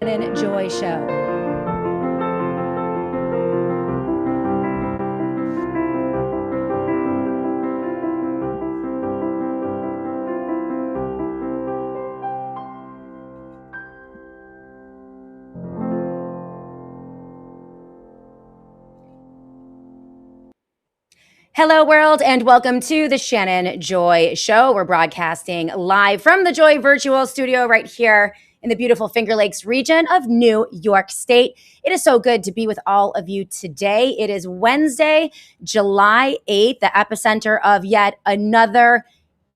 and Joy Show. Hello, world, and welcome to the Shannon Joy Show. We're broadcasting live from the Joy Virtual Studio right here in the beautiful Finger Lakes region of New York State. It is so good to be with all of you today. It is Wednesday, July 8th, the epicenter of yet another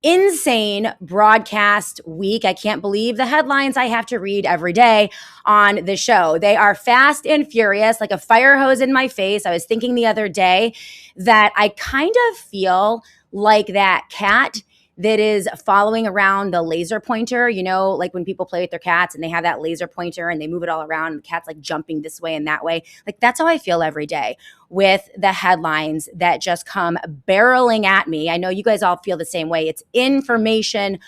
insane broadcast week. I can't believe the headlines I have to read every day on the show. They are fast and furious, like a fire hose in my face. I was thinking the other day that I kind of feel like that cat that is following around the laser pointer, you know, like when people play with their cats and they have that laser pointer and they move it all around and the cat's like jumping this way and that way. Like that's how I feel every day with the headlines that just come barreling at me. I know you guys all feel the same way. It's information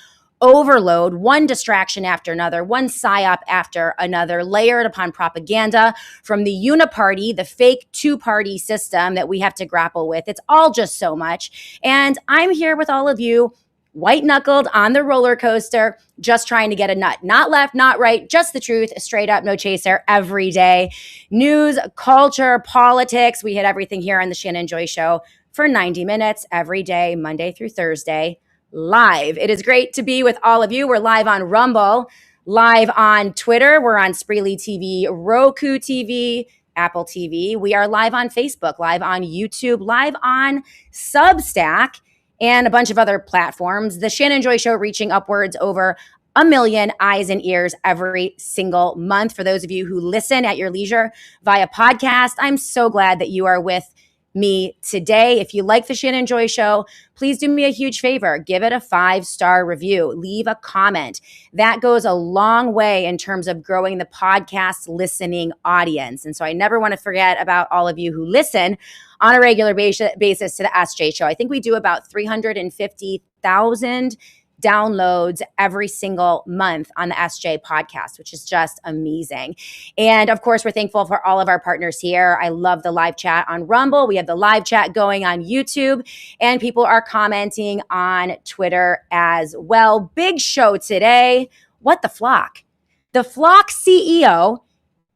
overload, one distraction after another, one psyop after another, layered upon propaganda from the UNIPARTY, the fake two-party system that we have to grapple with. It's all just so much. And I'm here with all of you, white-knuckled on the roller coaster, just trying to get a nut. Not left, not right, just the truth, straight up, no chaser, every day. News, culture, politics, we hit everything here on the Shannon Joy Show for 90 minutes every day, Monday through Thursday, live. It is great to be with all of you. We're live on Rumble, live on Twitter. We're on Spreely TV, Roku TV, Apple TV. We are live on Facebook, live on YouTube, live on Substack, and a bunch of other platforms. The Shannon Joy Show reaching upwards over 1 million eyes and ears every single month. For those of you who listen at your leisure via podcast, I'm so glad that you are with me today. If you like the Shannon Joy Show, please do me a huge favor. Give it a 5-star review. Leave a comment. That goes a long way in terms of growing the podcast listening audience. And so I never want to forget about all of you who listen on a regular basis to the SJ Show. I think we do about 350,000 downloads every single month on the SJ podcast, which is just amazing. And of course, we're thankful for all of our partners here. I love the live chat on Rumble. We have the live chat going on YouTube, and people are commenting on Twitter as well. Big show today. What the flock? The flock CEO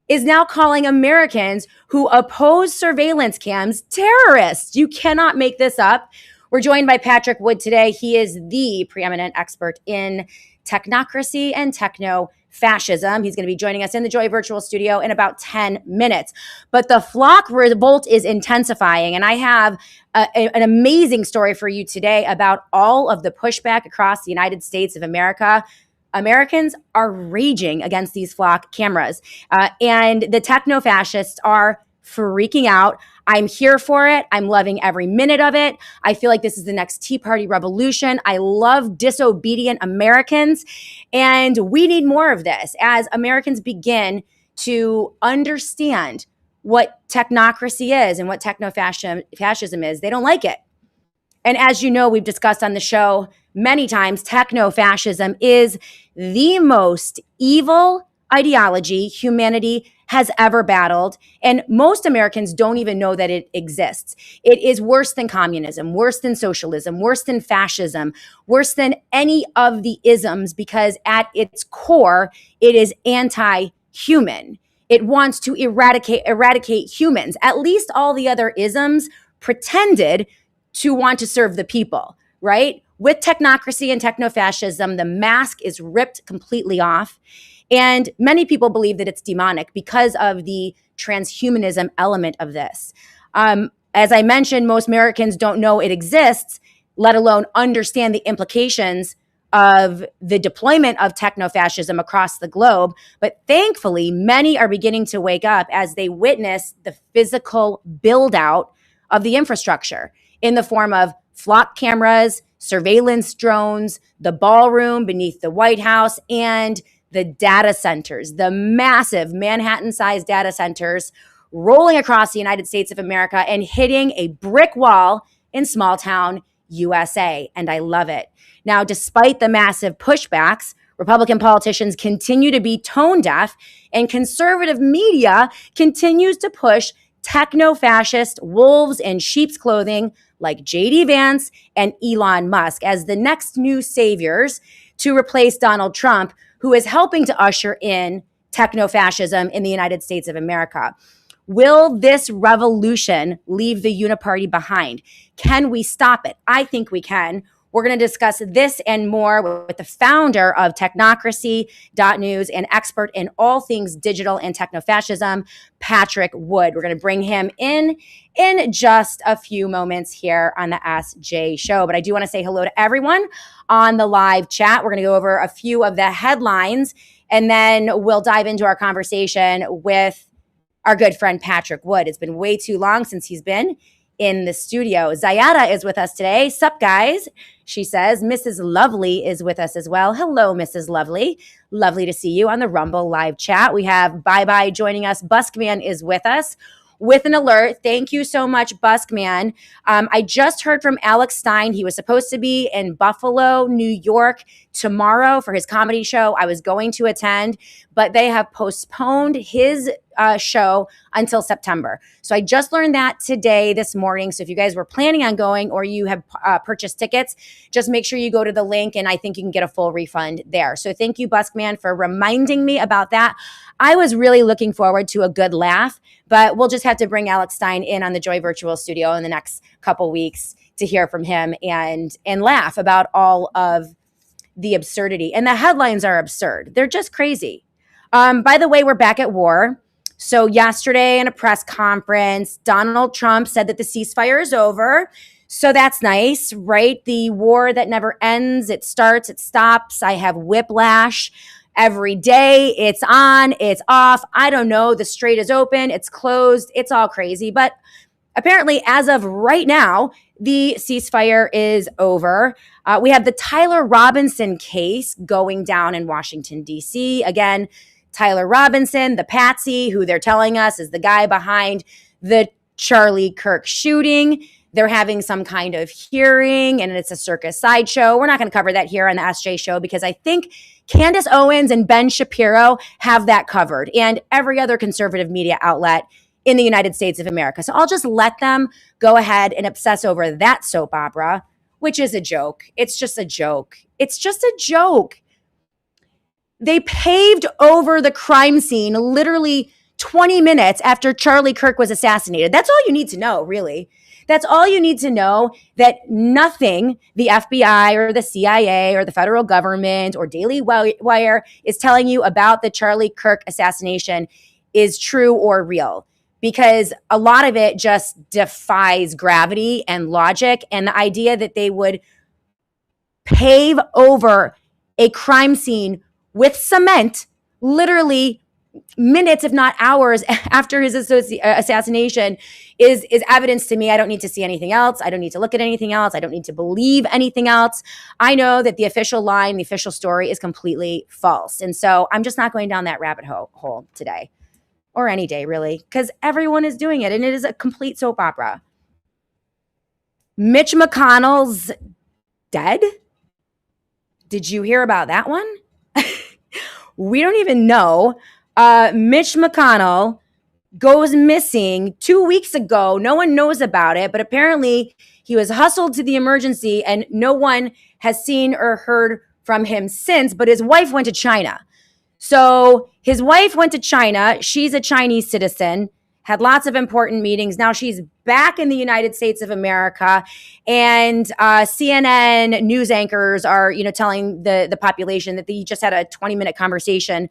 is now calling Americans who oppose surveillance cams terrorists. You cannot make this up. We're joined by Patrick Wood today. He is the preeminent expert in technocracy and techno-fascism. He's going to be joining us in the Joy Virtual Studio in about 10 minutes. But the FLOCK Revolt is intensifying, and I have an amazing story for you today about all of the pushback across the United States of America. Americans are raging against these FLOCK cameras, and the techno-fascists are freaking out. I'm here for it. I'm loving every minute of it. I feel like this is the next Tea Party revolution. I love disobedient Americans, and we need more of this as Americans begin to understand what technocracy is and what techno-fascism is. They don't like it. And as you know, we've discussed on the show many times, techno-fascism is the most evil ideology humanity has ever battled. And most Americans don't even know that it exists. It is worse than communism, worse than socialism, worse than fascism, worse than any of the isms, because at its core, it is anti-human. It wants to eradicate humans. At least all the other isms pretended to want to serve the people, right? With technocracy and techno-fascism, the mask is ripped completely off. And many people believe that it's demonic because of the transhumanism element of this. As I mentioned, most Americans don't know it exists, let alone understand the implications of the deployment of techno-fascism across the globe. But thankfully, many are beginning to wake up as they witness the physical build out of the infrastructure in the form of FLOCK cameras, surveillance drones, the ballroom beneath the White House, and the data centers, the massive Manhattan-sized data centers rolling across the United States of America and hitting a brick wall in small town USA. And I love it. Now, despite the massive pushbacks, Republican politicians continue to be tone deaf, and conservative media continues to push techno-fascist wolves in sheep's clothing like JD Vance and Elon Musk as the next new saviors to replace Donald Trump, who is helping to usher in techno-fascism in the United States of America. Will this revolution leave the UNIPARTY behind? Can we stop it? I think we can. We're going to discuss this and more with the founder of technocracy.news and expert in all things digital and techno-fascism, Patrick Wood. We're going to bring him in just a few moments here on the SJ Show. But I do want to say hello to everyone on the live chat. We're going to go over a few of the headlines, and then we'll dive into our conversation with our good friend Patrick Wood. It's been way too long since he's been in the studio. Zayada is with us today. Sup, guys? She says. Mrs. Lovely is with us as well. Hello, Mrs. Lovely. Lovely to see you on the Rumble live chat. We have Bye joining us. Buskman is with us with an alert. Thank you so much, Buskman. I just heard from Alex Stein. He was supposed to be in Buffalo, New York tomorrow for his comedy show. I was going to attend, but they have postponed his show until September. So I just learned that today, this morning. So if you guys were planning on going or you have purchased tickets, just make sure you go to the link, and I think you can get a full refund there. So thank you, Buskman, for reminding me about that. I was really looking forward to a good laugh, but we'll just have to bring Alex Stein in on the Joy Virtual Studio in the next couple weeks to hear from him and laugh about all of the absurdity. And the headlines are absurd. They're just crazy. By the way, we're back at war. So yesterday in a press conference, Donald Trump said that the ceasefire is over. So that's nice, right? The war that never ends. It starts, it stops. I have whiplash every day. It's on, it's off. I don't know. The strait is open, it's closed. It's all crazy. But apparently, as of right now, the ceasefire is over. We have the Tyler Robinson case going down in Washington, D.C. Again, Tyler Robinson, the patsy, who they're telling us is the guy behind the Charlie Kirk shooting. They're having some kind of hearing, and it's a circus sideshow. We're not going to cover that here on the SJ Show because I think Candace Owens and Ben Shapiro have that covered, and every other conservative media outlet in the United States of America. So I'll just let them go ahead and obsess over that soap opera, which is a joke. It's just a joke. It's just a joke. They paved over the crime scene literally 20 minutes after Charlie Kirk was assassinated. That's all you need to know, really. That's all you need to know, that nothing the FBI or the CIA or the federal government or Daily Wire is telling you about the Charlie Kirk assassination is true or real, because a lot of it just defies gravity and logic. And the idea that they would pave over a crime scene with cement, literally minutes, if not hours after his assassination, is evidence to me. I don't need to see anything else. I don't need to look at anything else. I don't need to believe anything else. I know that the official line, the official story is completely false. And so I'm just not going down that rabbit hole today, or any day, really, because everyone is doing it, and it is a complete soap opera. Mitch McConnell's dead? Did you hear about that one? We don't even know. Mitch McConnell goes missing 2 weeks ago. No one knows about it, but apparently he was hustled to the emergency and no one has seen or heard from him since, but his wife went to China. So his wife went to China. She's a Chinese citizen, had lots of important meetings. Now she's back in the United States of America, and CNN news anchors are, telling the population that he just had a 20-minute conversation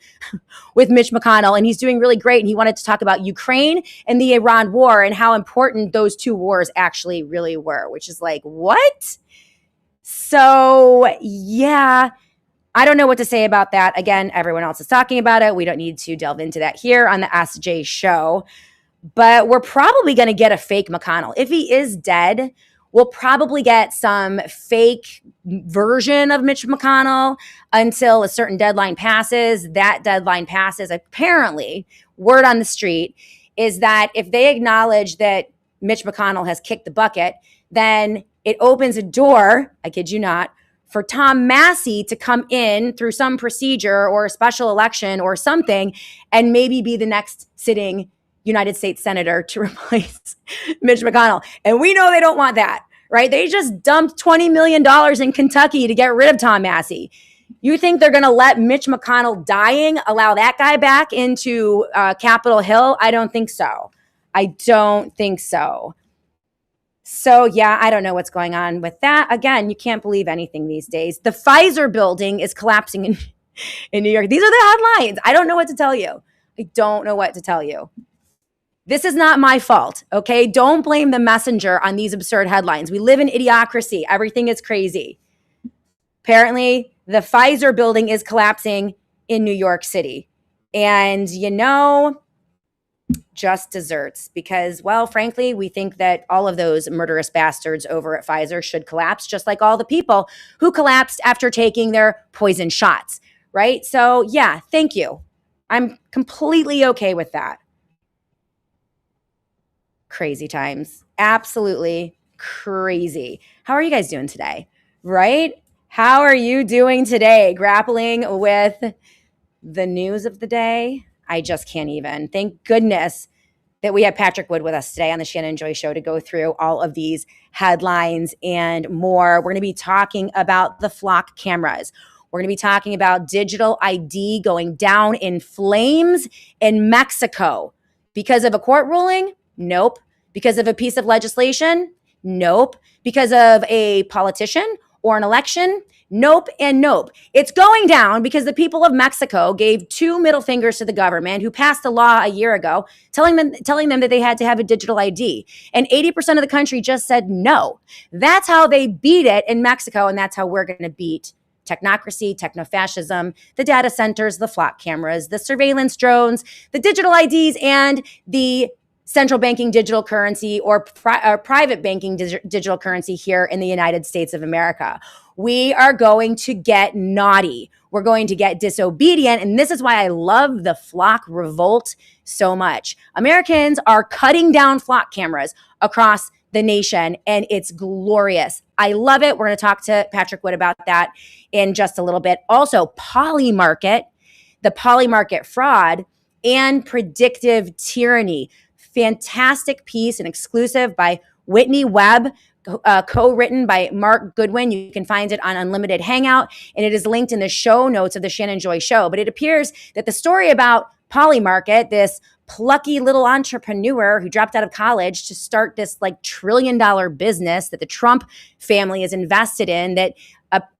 with Mitch McConnell, and he's doing really great. And he wanted to talk about Ukraine and the Iran war and how important those two wars actually really were, which is like, what? So yeah, I don't know what to say about that. Again, everyone else is talking about it. We don't need to delve into that here on the SJ Show. But we're probably going to get a fake McConnell. If he is dead, we'll probably get some fake version of Mitch McConnell until a certain deadline passes. That deadline passes. Apparently, word on the street is that if they acknowledge that Mitch McConnell has kicked the bucket, then it opens a door, I kid you not, for Tom Massey to come in through some procedure or a special election or something and maybe be the next sitting United States Senator to replace Mitch McConnell. And we know they don't want that, right? They just dumped $20 million in Kentucky to get rid of Tom Massey. You think they're going to let Mitch McConnell dying allow that guy back into Capitol Hill? I don't think so. I don't think so. So, yeah, I don't know what's going on with that. Again, you can't believe anything these days. The Pfizer building is collapsing in New York. These are the headlines. I don't know what to tell you. I don't know what to tell you. This is not my fault, okay? Don't blame the messenger on these absurd headlines. We live in idiocracy. Everything is crazy. Apparently, the Pfizer building is collapsing in New York City. And, just desserts because, well, frankly, we think that all of those murderous bastards over at Pfizer should collapse, just like all the people who collapsed after taking their poison shots, right? So, yeah, thank you. I'm completely okay with that. Crazy times. Absolutely crazy. How are you guys doing today? Right? How are you doing today? Grappling with the news of the day? I just can't even. Thank goodness that we have Patrick Wood with us today on the Shannon Joy Show to go through all of these headlines and more. We're going to be talking about the FLOCK cameras. We're going to be talking about digital ID going down in flames in Mexico because of a court ruling. Nope. Because of a piece of legislation? Nope. Because of a politician or an election? Nope and nope. It's going down because the people of Mexico gave two middle fingers to the government who passed a law a year ago telling them that they had to have a digital ID. And 80% of the country just said no. That's how they beat it in Mexico, and that's how we're going to beat technocracy, techno-fascism, the data centers, the FLOCK cameras, the surveillance drones, the digital IDs, and the central banking digital currency or private banking digital currency here in the United States of America. We are going to get naughty. We're going to get disobedient. And this is why I love the FLOCK Revolt so much. Americans are cutting down FLOCK cameras across the nation, and it's glorious. I love it. We're going to talk to Patrick Wood about that in just a little bit. Also, Polymarket, the Polymarket fraud, and predictive tyranny. Fantastic piece and exclusive by Whitney Webb, co-written by Mark Goodwin. You can find it on Unlimited Hangout, and it is linked in the show notes of the Shannon Joy Show. But it appears that the story about Polymarket, this plucky little entrepreneur who dropped out of college to start this like $1 trillion business that the Trump family is invested in, that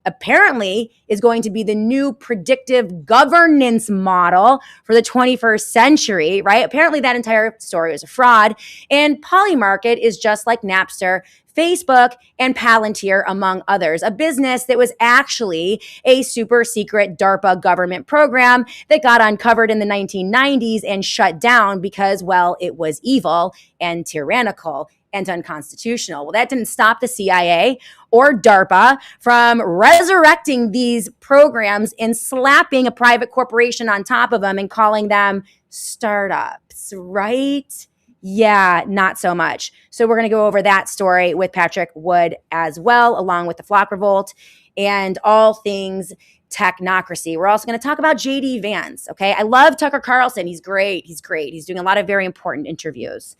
apparently is going to be the new predictive governance model for the 21st century, right? Apparently that entire story is a fraud. And Polymarket is just like Napster, Facebook, and Palantir, among others, a business that was actually a super secret DARPA government program that got uncovered in the 1990s and shut down because, well, it was evil and tyrannical and unconstitutional. Well, that didn't stop the CIA or DARPA from resurrecting these programs and slapping a private corporation on top of them and calling them startups, right? Yeah, not so much. So we're going to go over that story with Patrick Wood as well, along with the FLOCK Revolt and all things technocracy. We're also going to talk about JD Vance, okay? I love Tucker Carlson. He's great. He's great. He's doing a lot of very important interviews.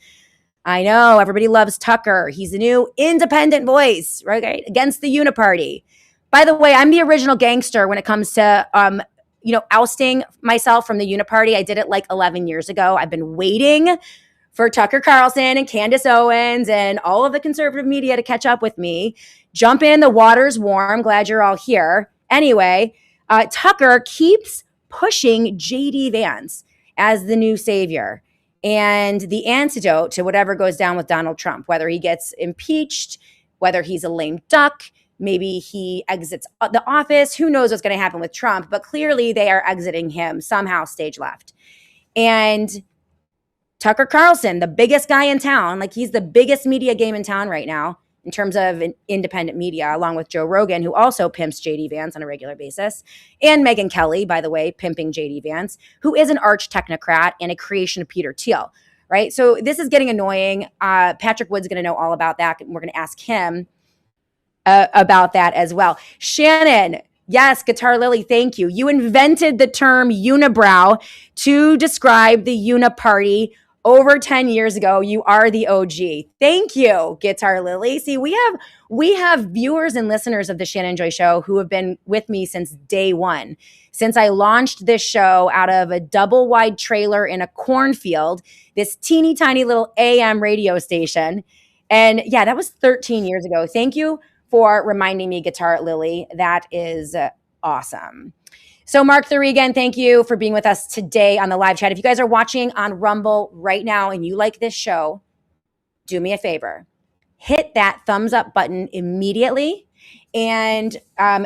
I know everybody loves Tucker. He's the new independent voice, right? Against the UNIPARTY. By the way, I'm the original gangster when it comes to, ousting myself from the UNIPARTY. I did it like 11 years ago. I've been waiting for Tucker Carlson and Candace Owens and all of the conservative media to catch up with me. Jump in, the water's warm. Glad you're all here. Anyway, Tucker keeps pushing JD Vance as the new savior and the antidote to whatever goes down with Donald Trump, whether he gets impeached, whether he's a lame duck, maybe he exits the office. Who knows what's going to happen with Trump? But clearly they are exiting him somehow stage left. And Tucker Carlson, the biggest guy in town, like he's the biggest media game in town right now in terms of independent media, along with Joe Rogan, who also pimps JD Vance on a regular basis, and Megyn Kelly, by the way, pimping JD Vance, who is an arch technocrat and a creation of Peter Thiel, right? So this is getting annoying. Patrick Wood's going to know all about that, and we're going to ask him about that as well. Shannon, yes, Guitar Lily, thank you. You invented the term unibrow to describe the UNIPARTY over 10 years ago. You are the OG. Thank you, Guitar Lily. See, we have viewers and listeners of the Shannon Joy Show who have been with me since day one. Since I launched this show out of a double wide trailer in a cornfield, this teeny tiny little AM radio station. And yeah, that was 13 years ago. Thank you for reminding me, Guitar Lily. That is awesome. So Mark Thurigan, thank you for being with us today on the live chat. If you guys are watching on Rumble right now and you like this show, do me a favor. Hit that thumbs up button immediately and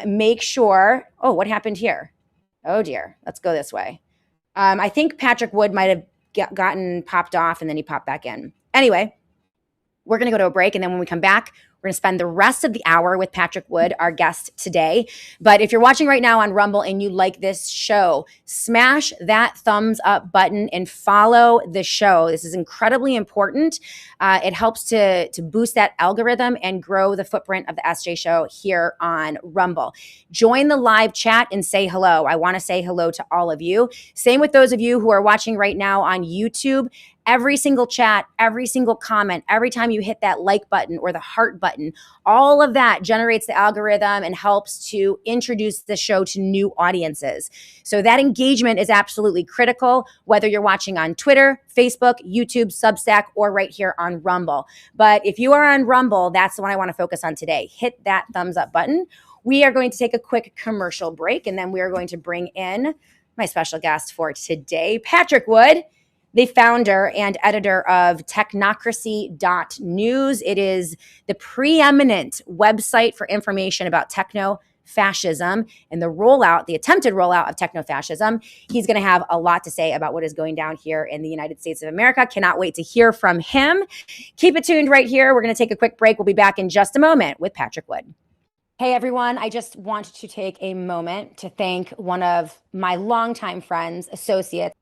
make sure, oh, what happened here? Oh dear, let's go this way. I think Patrick Wood might have gotten popped off and then he popped back in. Anyway, we're going to go to a break, and then when we come back, we're going to spend the rest of the hour with Patrick Wood, our guest today. But if you're watching right now on Rumble and you like this show, smash that thumbs up button and follow the show. This is incredibly important. It helps to boost that algorithm and grow the footprint of the SJ Show here on Rumble. Join the live chat and say hello. I want to say hello to all of you. Same with those of you who are watching right now on YouTube. Every single chat, every single comment, every time you hit that like button or the heart button, all of that generates the algorithm and helps to introduce the show to new audiences. So that engagement is absolutely critical, whether you're watching on Twitter, Facebook, YouTube, Substack, or right here on Rumble. But if you are on Rumble, that's the one I want to focus on today. Hit that thumbs up button. We are going to take a quick commercial break, and then we are going to bring in my special guest for today, Patrick Wood, the founder and editor of technocracy.news. It is the preeminent website for information about techno-fascism and the attempted rollout of techno-fascism. He's going to have a lot to say about what is going down here in the United States of America. Cannot wait to hear from him. Keep it tuned right here. We're going to take a quick break. We'll be back in just a moment with Patrick Wood. Hey everyone, I just want to take a moment to thank one of my longtime friends, associates.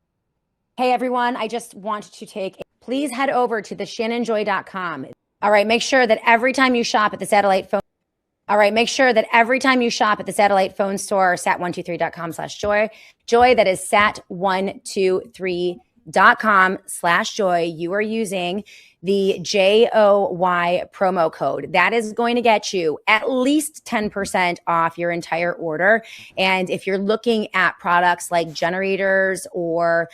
Hey everyone, I just want to please head over to theshannonjoy.com. All right, make sure that every time you shop at the satellite phone store, sat123.com/joy, that is sat123.com/joy, you are using the JOY promo code. That is going to get you at least 10% off your entire order. And if you're looking at products like generators or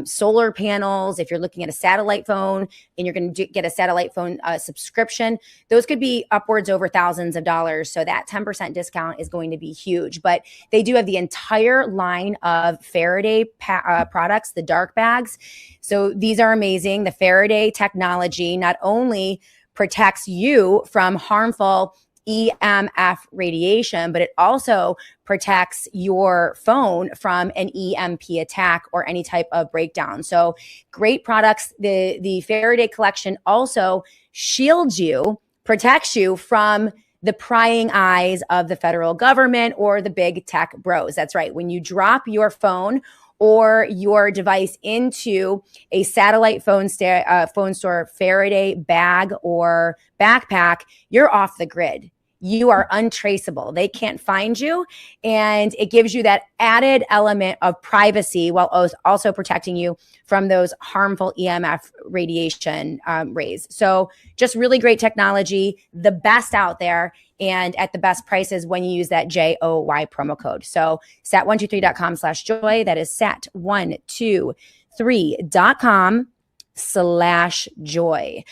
solar panels, if you're looking at a satellite phone and you're going to get a satellite phone subscription, those could be upwards over thousands of dollars. So that 10% discount is going to be huge. But they do have the entire line of Faraday products, the dark bags. So these are amazing. The Faraday technology not only protects you from harmful EMF radiation, but it also protects your phone from an EMP attack or any type of breakdown. So great products. The Faraday collection also shields you, protects you from the prying eyes of the federal government or the big tech bros. That's right. When you drop your phone or your device into a satellite phone store Faraday bag or backpack, you're off the grid. You are untraceable. They can't find you. And it gives you that added element of privacy while also protecting you from those harmful EMF radiation rays. So just really great technology, the best out there, and at the best prices when you use that JOY promo code. So sat123.com/joy. That is sat123.com/joy.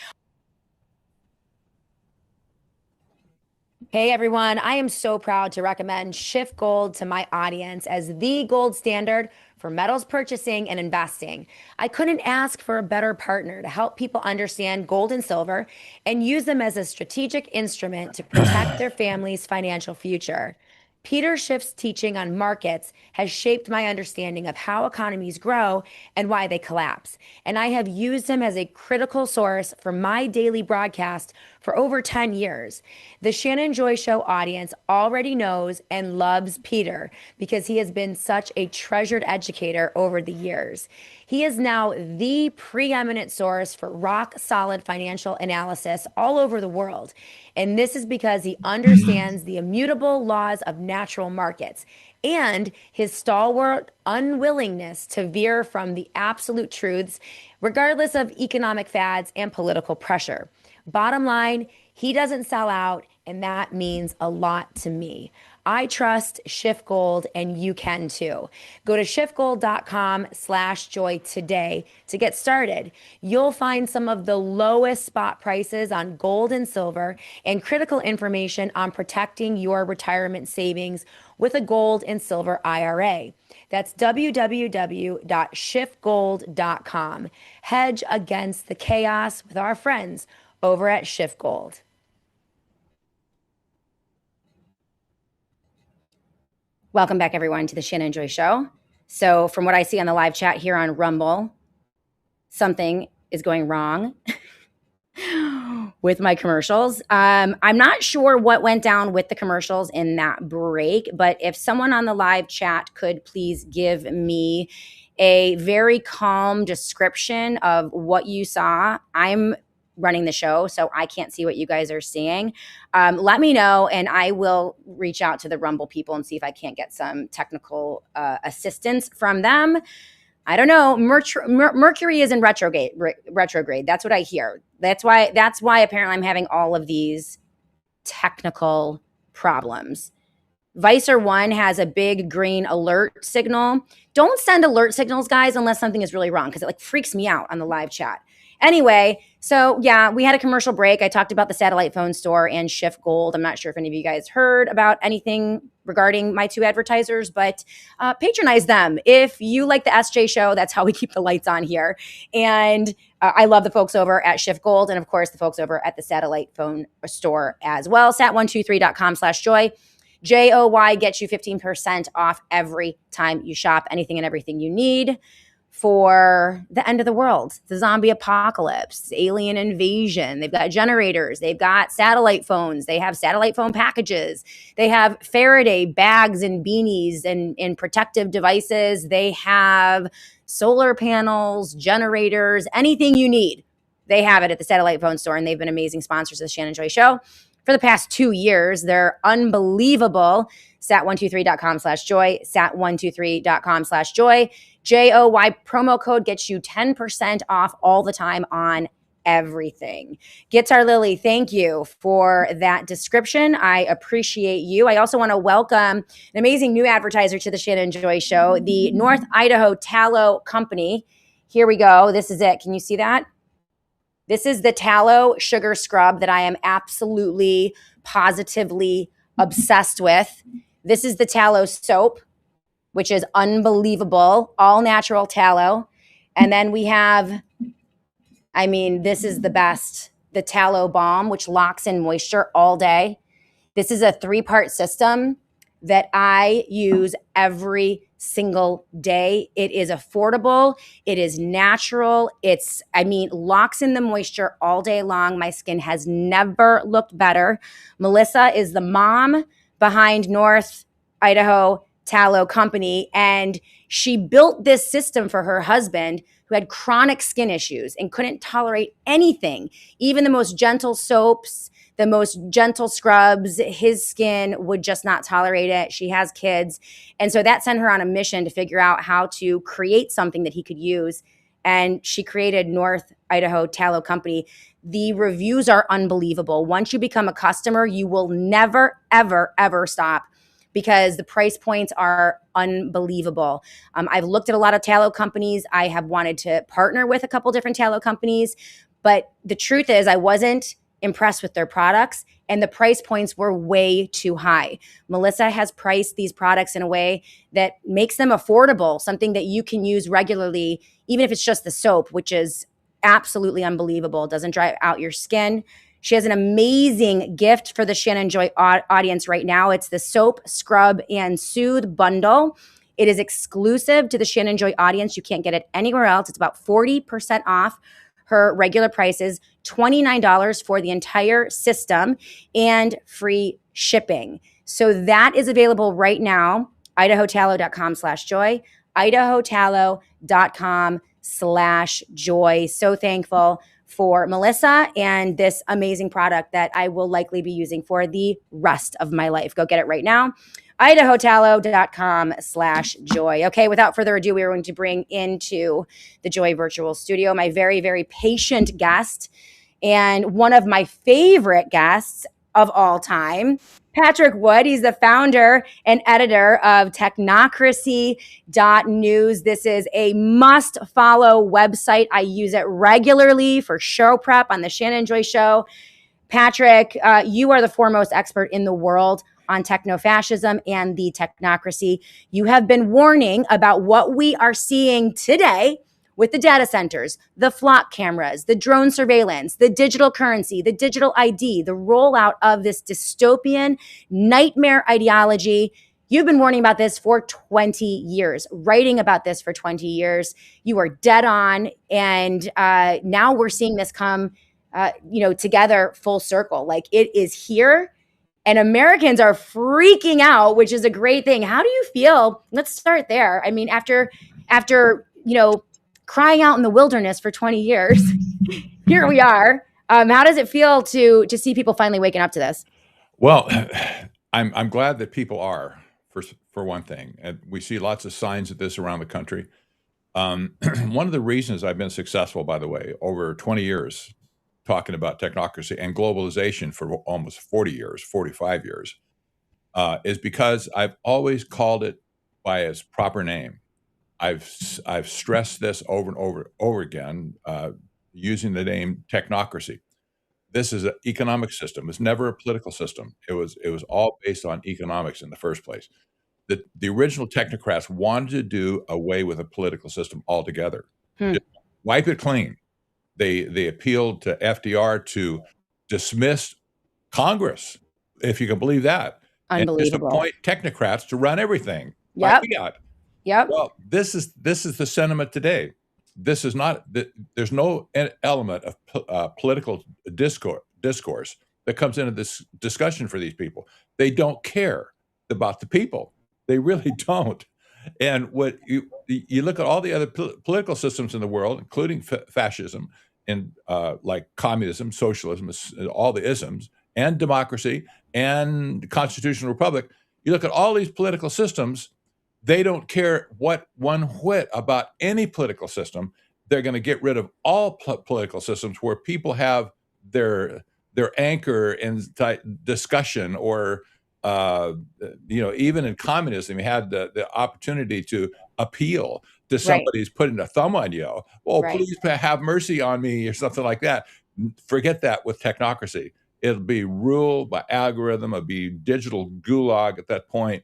Hey everyone, I am so proud to recommend Shift Gold to my audience as the gold standard for metals purchasing and investing. I couldn't ask for a better partner to help people understand gold and silver and use them as a strategic instrument to protect their family's financial future. Peter Schiff's teaching on markets has shaped my understanding of how economies grow and why they collapse. And I have used him as a critical source for my daily broadcast for over 10 years. The Shannon Joy Show audience already knows and loves Peter because he has been such a treasured educator over the years. He is now the preeminent source for rock solid financial analysis all over the world. And this is because he understands the immutable laws of natural markets and his stalwart unwillingness to veer from the absolute truths, regardless of economic fads and political pressure. Bottom line, he doesn't sell out, and that means a lot to me. I trust Shift Gold, and you can too. Go to shiftgold.com/joy today to get started. You'll find some of the lowest spot prices on gold and silver and critical information on protecting your retirement savings with a gold and silver IRA. That's www.shiftgold.com. Hedge against the chaos with our friends over at Shift Gold. Welcome back, everyone, to the Shannon Joy Show. So from what I see on the live chat here on Rumble, something is going wrong with my commercials. I'm not sure what went down with the commercials in that break, but if someone on the live chat could please give me a very calm description of what you saw. I'm running the show, so I can't see what you guys are seeing. Let me know, and I will reach out to the Rumble people and see if I can't get some technical assistance from them. I don't know. Mercury is in retrograde. That's what I hear. That's why apparently I'm having all of these technical problems. Vicer 1 has a big green alert signal. Don't send alert signals, guys, unless something is really wrong, because it like freaks me out on the live chat. Anyway, so yeah, we had a commercial break. I talked about the satellite phone store and Shift Gold. I'm not sure if any of you guys heard about anything regarding my two advertisers, but patronize them. If you like the SJ show, that's how we keep the lights on here. And I love the folks over at Shift Gold, and of course the folks over at the satellite phone store as well. Sat123.com/joy. JOY gets you 15% off every time you shop anything and everything you need for the end of the world, the zombie apocalypse, alien invasion. They've got generators. They've got satellite phones. They have satellite phone packages. They have Faraday bags and beanies and protective devices. They have solar panels, generators, anything you need. They have it at the satellite phone store, and they've been amazing sponsors of the Shannon Joy Show for the past 2 years. They're unbelievable. Sat123.com/joy, sat123.com/joy. JOY promo code gets you 10% off all the time on everything. Guitar Lily, thank you for that description. I appreciate you. I also want to welcome an amazing new advertiser to the Shannon Joy Show, the North Idaho Tallow Company. Here we go. This is it. Can you see that? This is the tallow sugar scrub that I am absolutely, positively obsessed with. This is the tallow soap, which is unbelievable, all natural tallow. And then we have, this is the best, the tallow balm, which locks in moisture all day. This is a 3-part system that I use every single day. It is affordable. It is natural. Locks in the moisture all day long. My skin has never looked better. Melissa is the mom behind North Idaho Tallow Company, and she built this system for her husband who had chronic skin issues and couldn't tolerate anything, even the most gentle soaps, the most gentle scrubs. His skin would just not tolerate it. She has kids. And so that sent her on a mission to figure out how to create something that he could use. And she created North Idaho Tallow Company. The reviews are unbelievable. Once you become a customer, you will never, ever, ever stop, because the price points are unbelievable. I've looked at a lot of tallow companies. I have wanted to partner with a couple different tallow companies, but the truth is I wasn't impressed with their products, and the price points were way too high. Melissa has priced these products in a way that makes them affordable, something that you can use regularly, even if it's just the soap, which is absolutely unbelievable. It doesn't dry out your skin. She has an amazing gift for the Shannon Joy audience right now. It's the Soap, Scrub, and Soothe bundle. It is exclusive to the Shannon Joy audience. You can't get it anywhere else. It's about 40% off her regular prices, $29 for the entire system, and free shipping. So that is available right now, idahotallow.com/joy, idahotallow.com/joy. techno-fascism.com/joy. So thankful for Melissa and this amazing product that I will likely be using for the rest of my life. Go get it right now. idahotallow.com/joy. Okay, without further ado, we are going to bring into the Joy Virtual Studio my very, very patient guest and one of my favorite guests of all time, Patrick Wood. He's the founder and editor of technocracy.news. This is a must follow website. I use it regularly for show prep on the Shannon Joy Show. Patrick, you are the foremost expert in the world on techno-fascism and the technocracy. You have been warning about what we are seeing today with the data centers, the FLOCK cameras, the drone surveillance, the digital currency, the digital ID, the rollout of this dystopian nightmare ideology. You've been warning about this for 20 years, writing about this for 20 years. You are dead on. And now we're seeing this come together full circle. Like, it is here and Americans are freaking out, which is a great thing. How do you feel? Let's start there. I mean, after crying out in the wilderness for 20 years, here we are. How does it feel to see people finally waking up to this? Well, I'm glad that people are, for one thing. And we see lots of signs of this around the country. One of the reasons I've been successful, by the way, over 20 years, talking about technocracy and globalization for almost 40 years, 45 years, is because I've always called it by its proper name. I've stressed this over and over again, using the name technocracy. This is an economic system. It's never a political system. It was all based on economics in the first place. The original technocrats wanted to do away with a political system altogether. Just wipe it clean. They appealed to FDR to dismiss Congress, if you can believe that, and just appoint technocrats to run everything. Yep. Yep. Well, this is the sentiment today. This is not. There's no element of political discourse that comes into this discussion for these people. They don't care about the people. They really don't. And what you look at all the other political systems in the world, including fascism and like communism, socialism, all the isms, and democracy and constitutional republic. You look at all these political systems. They don't care one whit about any political system. They're going to get rid of all political systems where people have their anchor in discussion, or even in communism, you had the opportunity to appeal to somebody who's putting a thumb on you. Oh, please have mercy on me, or something like that. Forget that with technocracy. It'll be ruled by algorithm. It'll be digital gulag at that point.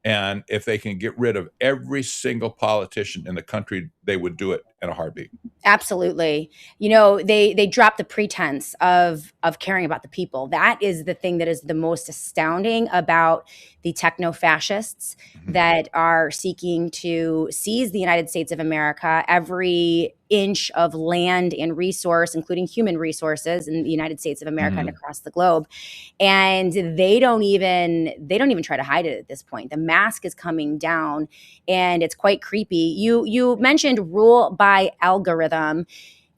And if they can get rid of every single politician in the country, they would do it in a heartbeat. Absolutely. They drop the pretense of caring about the people. That is the thing that is the most astounding about the techno-fascists that are seeking to seize the United States of America, every inch of land and resource, including human resources in the United States of America and across the globe. And they don't even try to hide it at this point. The mask is coming down and it's quite creepy. You mentioned rule by algorithm.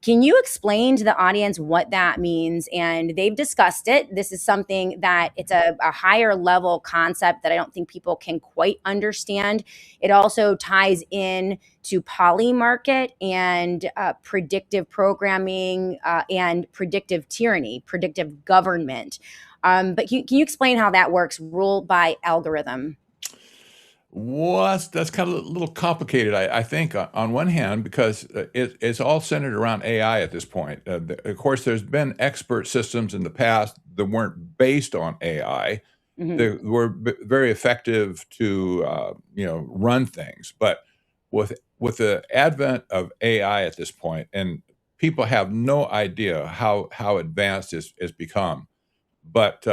Can you explain to the audience what that means? And they've discussed it. This is something that it's a higher level concept that I don't think people can quite understand. It also ties in to polymarket and predictive programming and predictive tyranny, predictive government. But can you explain how that works, rule by algorithm? Well, that's kind of a little complicated, I think, on one hand, because it's all centered around AI at this point. Of course, there's been expert systems in the past that weren't based on AI. They were very effective to run things. But with the advent of AI at this point, and people have no idea how advanced it's become. But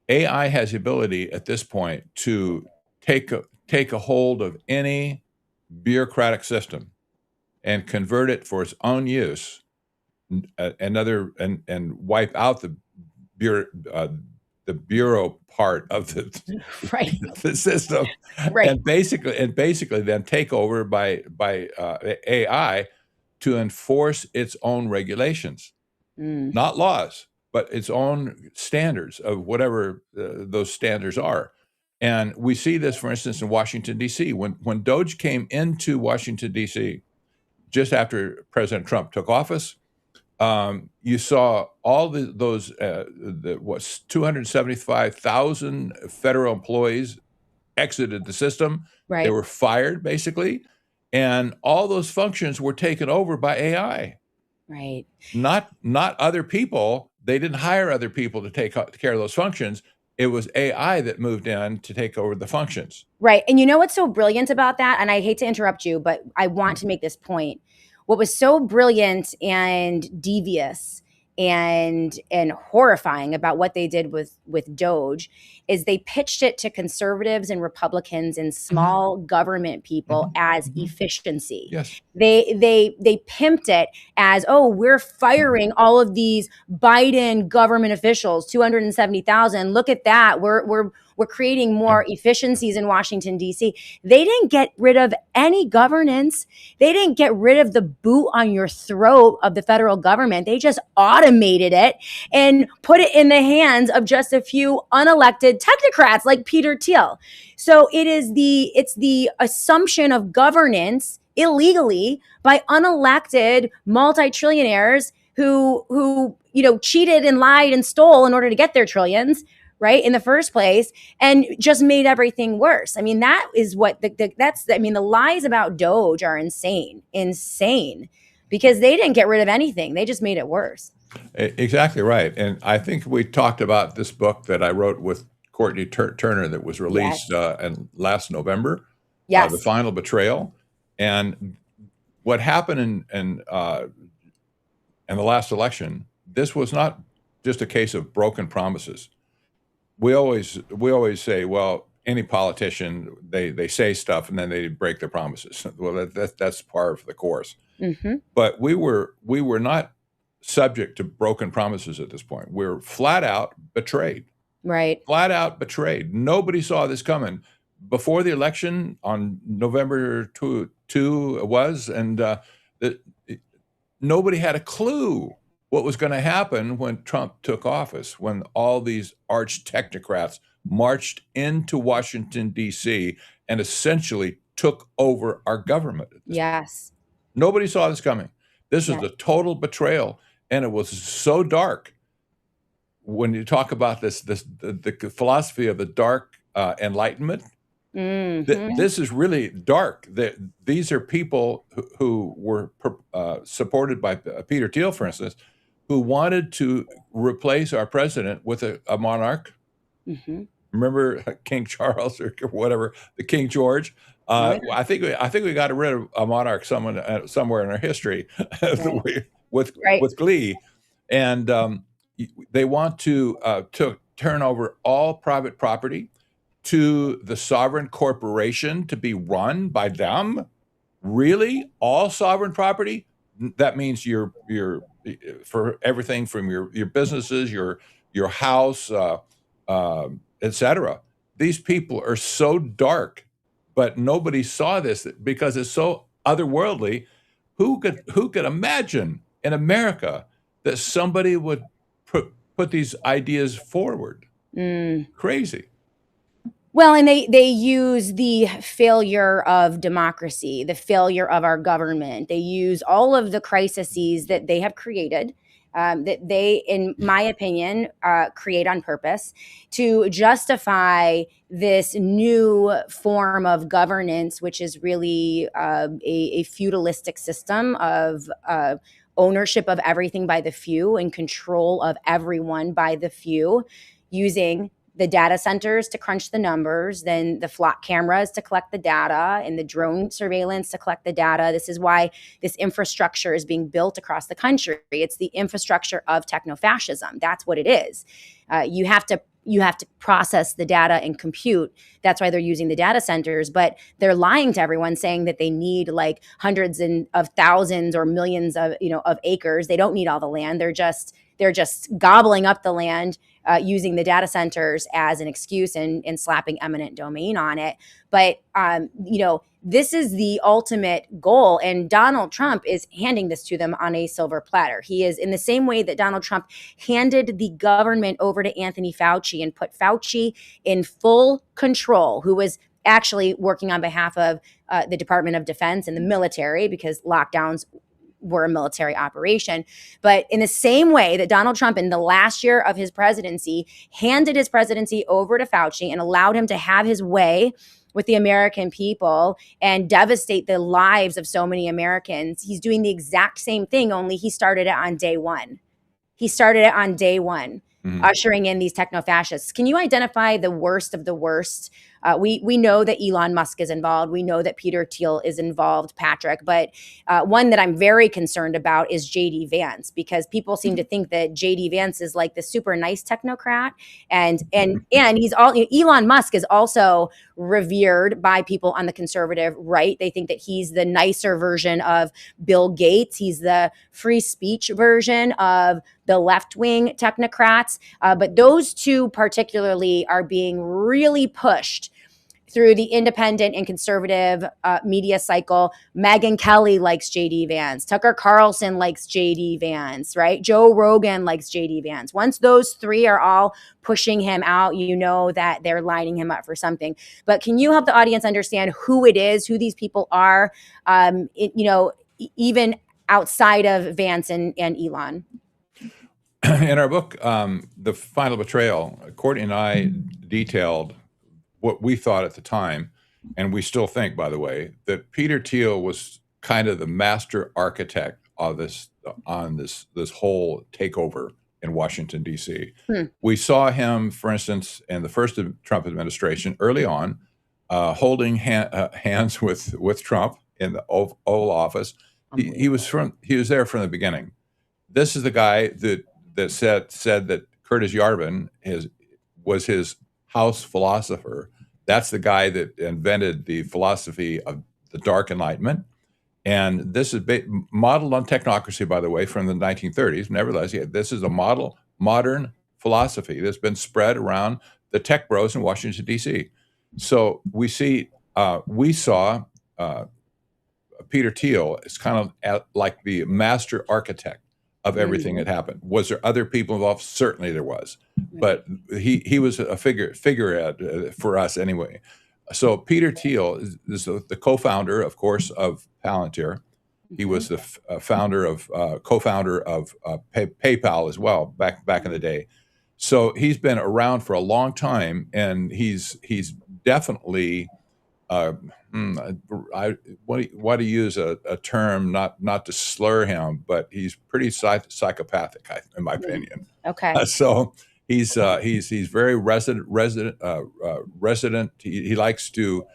AI has the ability at this point to take a hold of any bureaucratic system and convert it for its own use, and wipe out the bureau part of the system, and basically then take over by AI to enforce its own regulations, not laws, but its own standards of whatever those standards are. And we see this, for instance, in Washington, D.C. When Doge came into Washington, D.C., just after President Trump took office, you saw all those 275,000 federal employees exited the system. Right. They were fired, basically. And all those functions were taken over by AI. Right. Not other people. They didn't hire other people to take care of those functions. It was AI that moved in to take over the functions. Right. And you know what's so brilliant about that? And I hate to interrupt you, but I want to make this point. What was so brilliant and devious and horrifying about what they did with Doge is they pitched it to conservatives and Republicans and small government people as efficiency. Yes. They pimped it as, oh, we're firing all of these Biden government officials, 270,000. Look at that. We're creating more efficiencies in Washington, D.C. They didn't get rid of any governance. They didn't get rid of the boot on your throat of the federal government. They just automated it and put it in the hands of just a few unelected technocrats like Peter Thiel. So it's the assumption of governance illegally by unelected multi-trillionaires who cheated and lied and stole in order to get their trillions, right, in the first place, and just made everything worse. I mean, that is what the lies about Doge are insane, because they didn't get rid of anything. They just made it worse. Exactly right. And I think we talked about this book that I wrote with Courtney Turner that was released last November, Yes. The Final Betrayal. And what happened in the last election, this was not just a case of broken promises. We always say, well, any politician, they say stuff and then they break their promises. Well, that's par of the course. Mm-hmm. But we were not subject to broken promises at this point. We're flat out betrayed. Right. Flat out betrayed. Nobody saw this coming. Before the election on November 2 was, and nobody had a clue what was going to happen when Trump took office, when all these arch technocrats marched into Washington, D.C. and essentially took over our government. Yes. Nobody saw this coming. This was a total betrayal, and it was so dark. When you talk about the philosophy of the dark enlightenment, this is really dark. These are people who were supported by Peter Thiel, for instance, who wanted to replace our president with a monarch. Mm-hmm. Remember King Charles or whatever, the King George? I think we got rid of a monarch somewhere in our history with glee, and they want to turn over all private property to the sovereign corporation to be run by them. Really, all sovereign property? That means your for everything from your businesses, your house, etc. These people are so dark, but nobody saw this because it's so otherworldly. Who could imagine in America that somebody would put these ideas forward? Crazy. Well, and they use the failure of democracy, the failure of our government. They use all of the crises that they have created, that they, in my opinion, create on purpose to justify this new form of governance, which is really a feudalistic system of ownership of everything by the few and control of everyone by the few, using the data centers to crunch the numbers, then the FLOCK cameras to collect the data, and the drone surveillance to collect the data. This is why this infrastructure is being built across the country. It's the infrastructure of techno-fascism. That's what it is. You have to process the data and compute. That's why they're using the data centers, but they're lying to everyone saying that they need like hundreds of thousands or millions of acres. They don't need all the land. they're just gobbling up the land, using the data centers as an excuse and slapping eminent domain on it. But, this is the ultimate goal. And Donald Trump is handing this to them on a silver platter. He is, in the same way that Donald Trump handed the government over to Anthony Fauci and put Fauci in full control, who was actually working on behalf of the Department of Defense and the military, because lockdowns were a military operation. But in the same way that Donald Trump, in the last year of his presidency, handed his presidency over to Fauci and allowed him to have his way with the American people and devastate the lives of so many Americans, he's doing the exact same thing, only he started it on day one. Ushering in these techno-fascists. Can you identify the worst of the worst? We know that Elon Musk is involved. We know that Peter Thiel is involved, Patrick. But one that I'm very concerned about is JD Vance, because people seem to think that JD Vance is like the super nice technocrat, and he's all. Elon Musk is also revered by people on the conservative right. They think that he's the nicer version of Bill Gates. He's the free speech version of the left-wing technocrats. But those two particularly are being really pushed through the independent and conservative media cycle. Megyn Kelly likes JD Vance. Tucker Carlson likes JD Vance, right? Joe Rogan likes JD Vance. Once those three are all pushing him out, you know that they're lining him up for something. But can you help the audience understand who it is, who these people are, even outside of Vance and Elon? In our book, The Final Betrayal, Courtney and I detailed what we thought at the time, and we still think, by the way, that Peter Thiel was kind of the master architect of this whole takeover in Washington, D.C. We saw him, for instance, in the first Trump administration, early on, holding hands with Trump in the Oval Office. He was there from the beginning. This is the guy that said that Curtis Yarvin was his house philosopher. That's the guy that invented the philosophy of the Dark Enlightenment. And this is modeled on technocracy, by the way, from the 1930s. Nevertheless, this is a modern philosophy that's been spread around the tech bros in Washington, D.C. So we saw Peter Thiel is kind of like the master architect of everything that happened. Was there other people involved? Certainly there was, but he was a figurehead for us anyway. So Peter Thiel is the co-founder, of course, of Palantir. He was the co-founder of PayPal as well back in the day. So he's been around for a long time, and he's definitely. I want to use a term not to slur him, but he's pretty psychopathic, in my opinion. Okay. So he's very resident. He likes to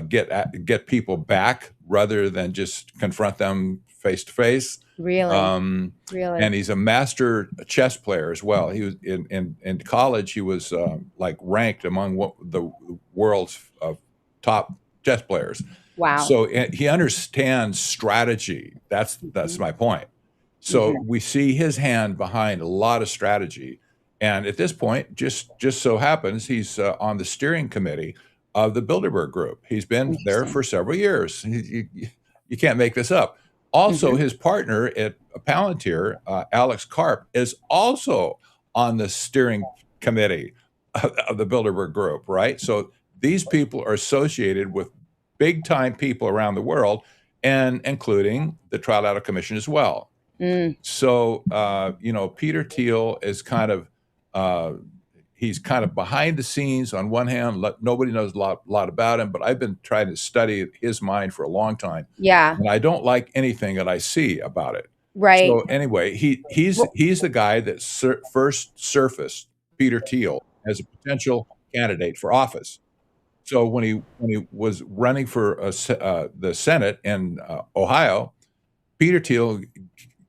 get people back rather than just confront them face to face. Really? Really. And he's a master chess player as well. He was in college. He was like ranked among the world's top chess players. Wow. So he understands strategy. That's my point. So we see his hand behind a lot of strategy. And at this point, just so happens he's on the steering committee of the Bilderberg Group. He's been there for several years. You can't make this up. Also, his partner at Palantir, Alex Karp, is also on the steering committee of the Bilderberg Group, right? So these people are associated with big-time people around the world, and including the Trilateral Commission as well. So, Peter Thiel is he's kind of behind the scenes on one hand. Nobody knows a lot about him, but I've been trying to study his mind for a long time. Yeah. And I don't like anything that I see about it. Right. So anyway, he's the guy that first surfaced Peter Thiel as a potential candidate for office. So when he was running for the Senate in Ohio, Peter Thiel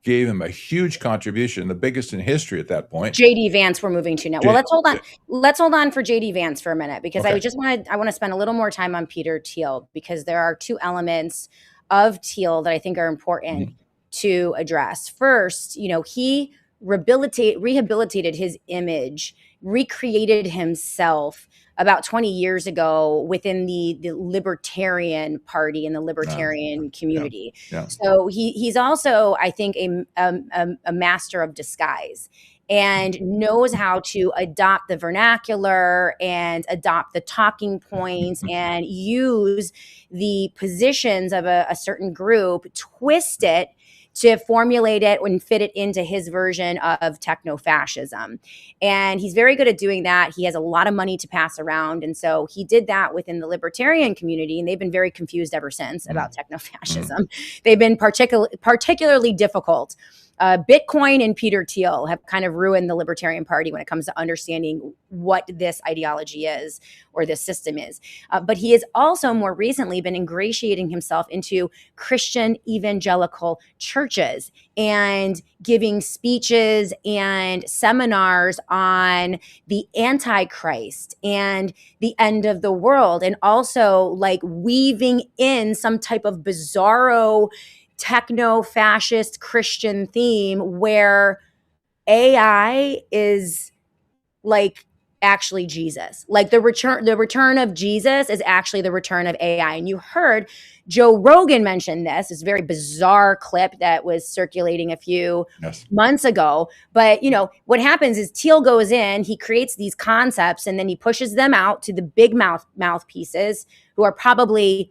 gave him a huge contribution, the biggest in history at that point. JD Vance we're moving to now. Well, let's hold on. Let's hold on for JD Vance for a minute, because I want to spend a little more time on Peter Thiel, because there are two elements of Thiel that I think are important to address. First, he rehabilitated his image, recreated himself about 20 years ago within the libertarian party and the libertarian community. Yeah. So he's also, I think, a master of disguise, and knows how to adopt the vernacular and adopt the talking points and use the positions of a certain group, twist it to formulate it and fit it into his version of techno-fascism. And he's very good at doing that. He has a lot of money to pass around. And so he did that within the libertarian community, and they've been very confused ever since about techno-fascism. They've been particularly difficult. Bitcoin and Peter Thiel have kind of ruined the Libertarian Party when it comes to understanding what this ideology is or this system is. But he has also more recently been ingratiating himself into Christian evangelical churches and giving speeches and seminars on the Antichrist and the end of the world, and also like weaving in some type of bizarro techno-fascist Christian theme where AI is like actually Jesus. Like the return of Jesus is actually the return of AI. And you heard Joe Rogan mention this very bizarre clip that was circulating a few months ago. But you know, what happens is Thiel goes in, he creates these concepts, and then he pushes them out to the big mouthpieces who are probably,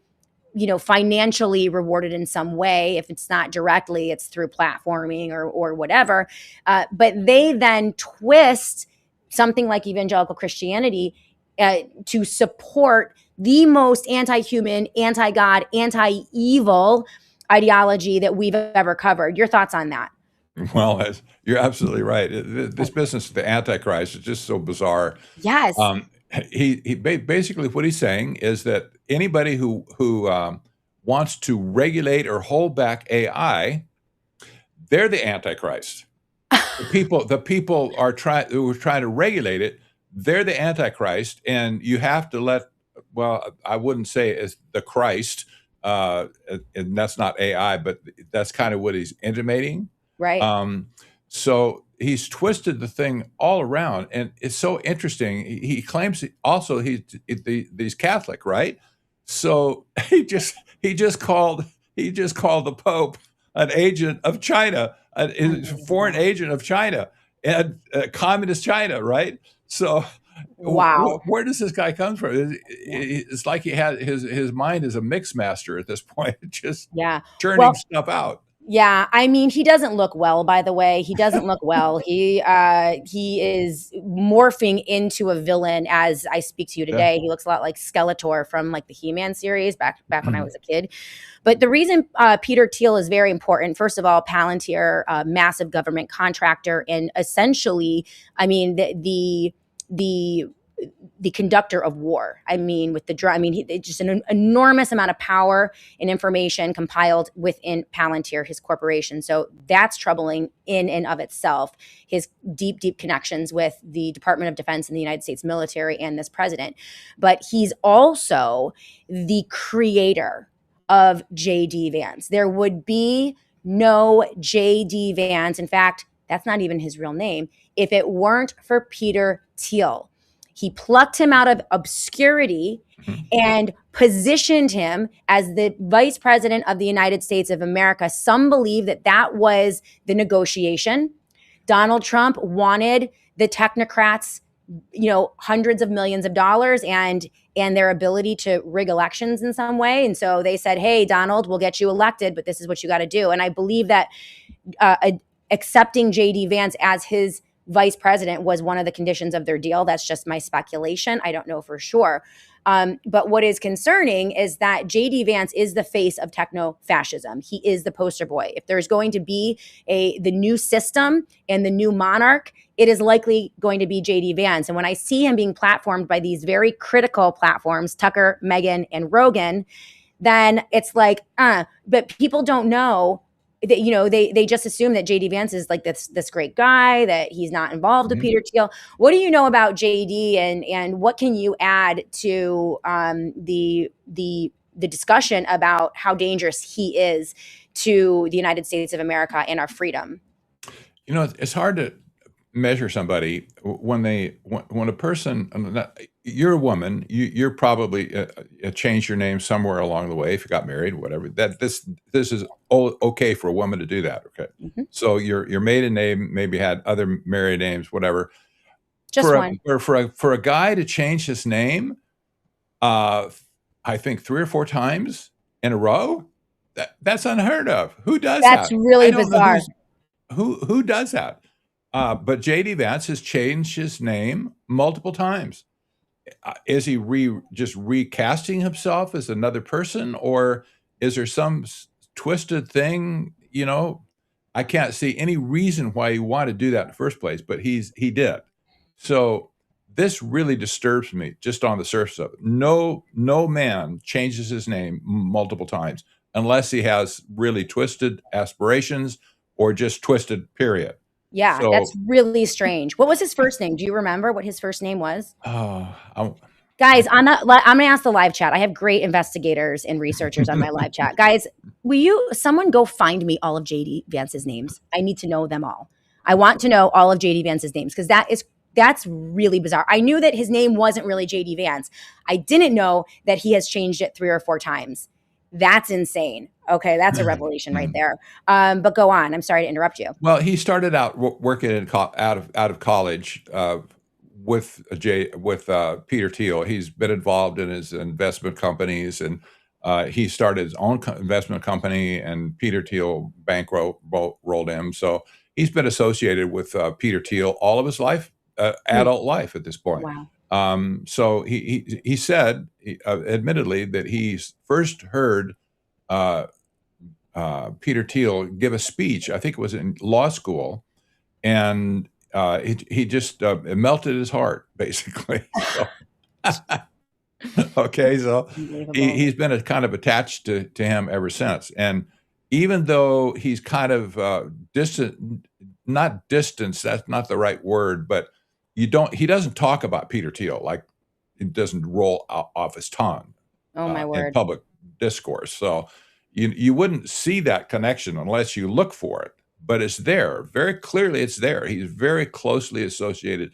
you know, financially rewarded in some way. If it's not directly, it's through platforming or whatever. But they then twist something like evangelical Christianity to support the most anti-human, anti-God, anti-evil ideology that we've ever covered. Your thoughts on that? Well, you're absolutely right. This business of the Antichrist is just so bizarre. Yes. He basically what he's saying is that anybody who wants to regulate or hold back AI, they're the Antichrist. The people who are trying to regulate it, they're the Antichrist, and you have to let. Well, I wouldn't say it's the Christ, and that's not AI, but that's kind of what he's intimating. Right. So he's twisted the thing all around, and it's so interesting. He claims also he's Catholic, right? So he just called the Pope an agent of China, a foreign agent of China, and communist China, right? So wow, where does this guy come from? It's like he had his mind is a mix master at this point, just churning stuff out. Yeah, I mean, he doesn't look well, by the way. He doesn't look well. He is morphing into a villain as I speak to you today. He looks a lot like Skeletor from like the He-Man series back when I was a kid. But the reason Peter Thiel is very important, first of all, Palantir, massive government contractor, and essentially, I mean, the conductor of war. I mean, with the drone, I mean, just an enormous amount of power and information compiled within Palantir, his corporation. So that's troubling in and of itself. His deep connections with the Department of Defense and the United States military and this president. But he's also the creator of J.D. Vance. There would be no J.D. Vance. In fact, that's not even his real name, if it weren't for Peter Thiel. He plucked him out of obscurity and positioned him as the vice president of the United States of America. Some believe that that was the negotiation. Donald Trump wanted the technocrats, you know, hundreds of millions of dollars and their ability to rig elections in some way. And so they said, hey, Donald, we'll get you elected, but this is what you got to do. And I believe that accepting J.D. Vance as his vice president was one of the conditions of their deal. That's just my speculation. I don't know for sure. But what is concerning is that J.D. Vance is the face of techno-fascism. He is the poster boy. If there's going to be the new system and the new monarch, it is likely going to be J.D. Vance. And when I see him being platformed by these very critical platforms, Tucker, Meghan, and Rogan, then it's like, but people don't know that, you know, they just assume that J.D. Vance is like this great guy, that he's not involved with Peter Thiel. What do you know about J.D. and what can you add to the discussion about how dangerous he is to the United States of America and our freedom? it's hard to measure somebody when when a person, you're a woman, you're probably changed your name somewhere along the way if you got married, whatever. That this is okay for a woman to do that. Okay, Mhm. so your maiden name maybe had other married names, whatever. Just one. For a guy to change his name, uh, I think 3 or 4 times in a row, that's unheard of. Who does That's that? I really don't know bizarre. who does that. But JD Vance has changed his name multiple times. Is he just recasting himself as another person, or is there some twisted thing? I can't see any reason why he wanted to do that in the first place, but he did. So this really disturbs me just on the surface of it. No man changes his name multiple times unless he has really twisted aspirations or just twisted, period. Yeah, that's So, really strange. What was his first name? Do you remember what his first name was? oh, I, Guys, I'm gonna ask the live chat. I have great investigators and researchers on my live chat. Guys, someone go find me all of JD Vance's names? I need to know them all. I want to know all of JD Vance's names because that's really bizarre. I knew that his name wasn't really JD Vance. I didn't know that he has changed it 3 or 4 times. That's insane. Okay, that's a revelation right there. But go on. I'm sorry to interrupt you. well, he started out working out of college with Peter Thiel. He's been involved in his investment companies, and he started his own investment company. And Peter Thiel bankrolled him, so he's been associated with Peter Thiel all of his life, Hmm. adult life at this point. Wow. So he said, admittedly, that he's first heard uh, Peter Thiel give a speech. I think it was in law school, and he just it melted his heart, basically. So, okay, so Unbelievable. he's been kind of attached to him ever since. And even though he's kind of distant, not distance, that's not the right word, but he doesn't talk about Peter Thiel, like it doesn't roll off his tongue Oh my in word. public discourse. So you wouldn't see that connection unless you look for it, but it's there very clearly. It's there. He's very closely associated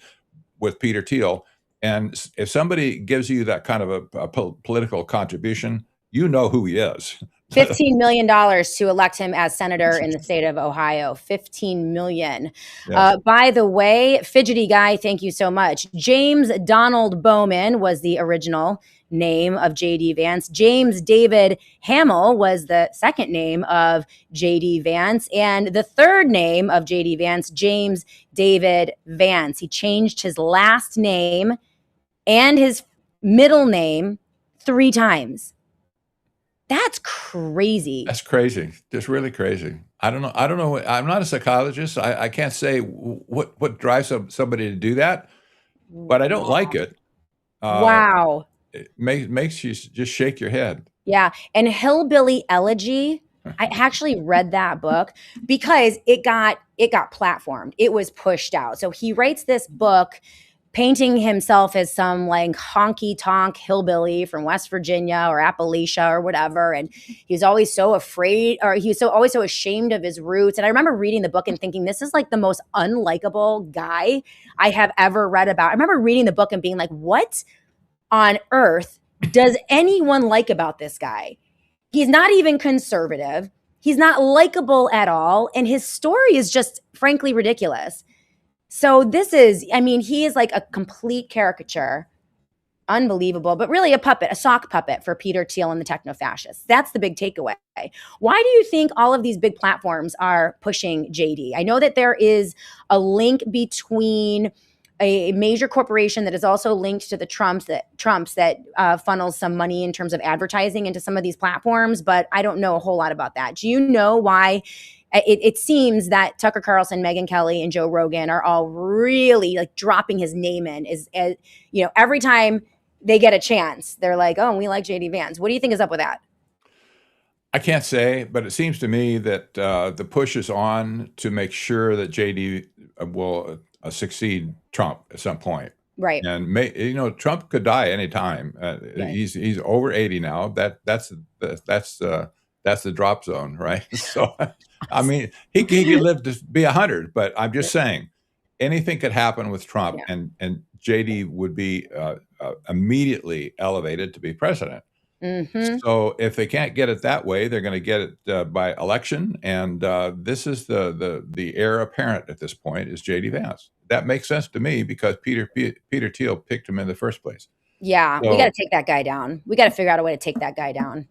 with Peter Thiel, and if somebody gives you that kind of a political contribution, you know who he is. $15 million to elect him as senator in the state of Ohio. 15 million. Yes. By the way, fidgety guy, thank you so much. James Donald Bowman was the original name of JD Vance. James David Hamill was the second name of JD Vance. And the third name of JD Vance, James David Vance. He changed his last name and his middle name 3 times. That's crazy. That's crazy. Just really crazy. I don't know. I don't know. I'm not a psychologist. I can't say what drives somebody to do that, but I don't like it. Wow. It makes you just shake your head. Yeah. And Hillbilly Elegy, I actually read that book because it got platformed. It was pushed out. So he writes this book painting himself as some like honky tonk hillbilly from West Virginia or Appalachia or whatever. And he's always so afraid, or he was always so ashamed of his roots. And I remember reading the book and thinking, this is like the most unlikable guy I have ever read about. I remember reading the book and being like, what on earth does anyone like about this guy? He's not even conservative. He's not likable at all. And his story is just frankly ridiculous. So he is like a complete caricature. Unbelievable, but really a puppet, a sock puppet for Peter Thiel and the techno-fascists. That's the big takeaway. Why do you think all of these big platforms are pushing JD? I know that there is a link between a major corporation that is also linked to the Trumps that funnels some money in terms of advertising into some of these platforms, but I don't know a whole lot about that. Do you know why? It seems that Tucker Carlson, Megyn Kelly, and Joe Rogan are all really like dropping his name in. Every time they get a chance, they're like, "Oh, we like JD Vance." What do you think is up with that? I can't say, but it seems to me that the push is on to make sure that JD will succeed Trump at some point. Right. And Trump could die anytime. Right. He's over 80 now. That's That's the drop zone, right? So, I mean, he can live to be 100, but I'm just saying, anything could happen with Trump, Yeah. and JD would be immediately elevated to be president. Mm-hmm. So if they can't get it that way, they're going to get it by election, and this is the heir apparent at this point is JD Vance. That makes sense to me because Peter Thiel picked him in the first place. Yeah, we got So, to take that guy down. We got to figure out a way to take that guy down.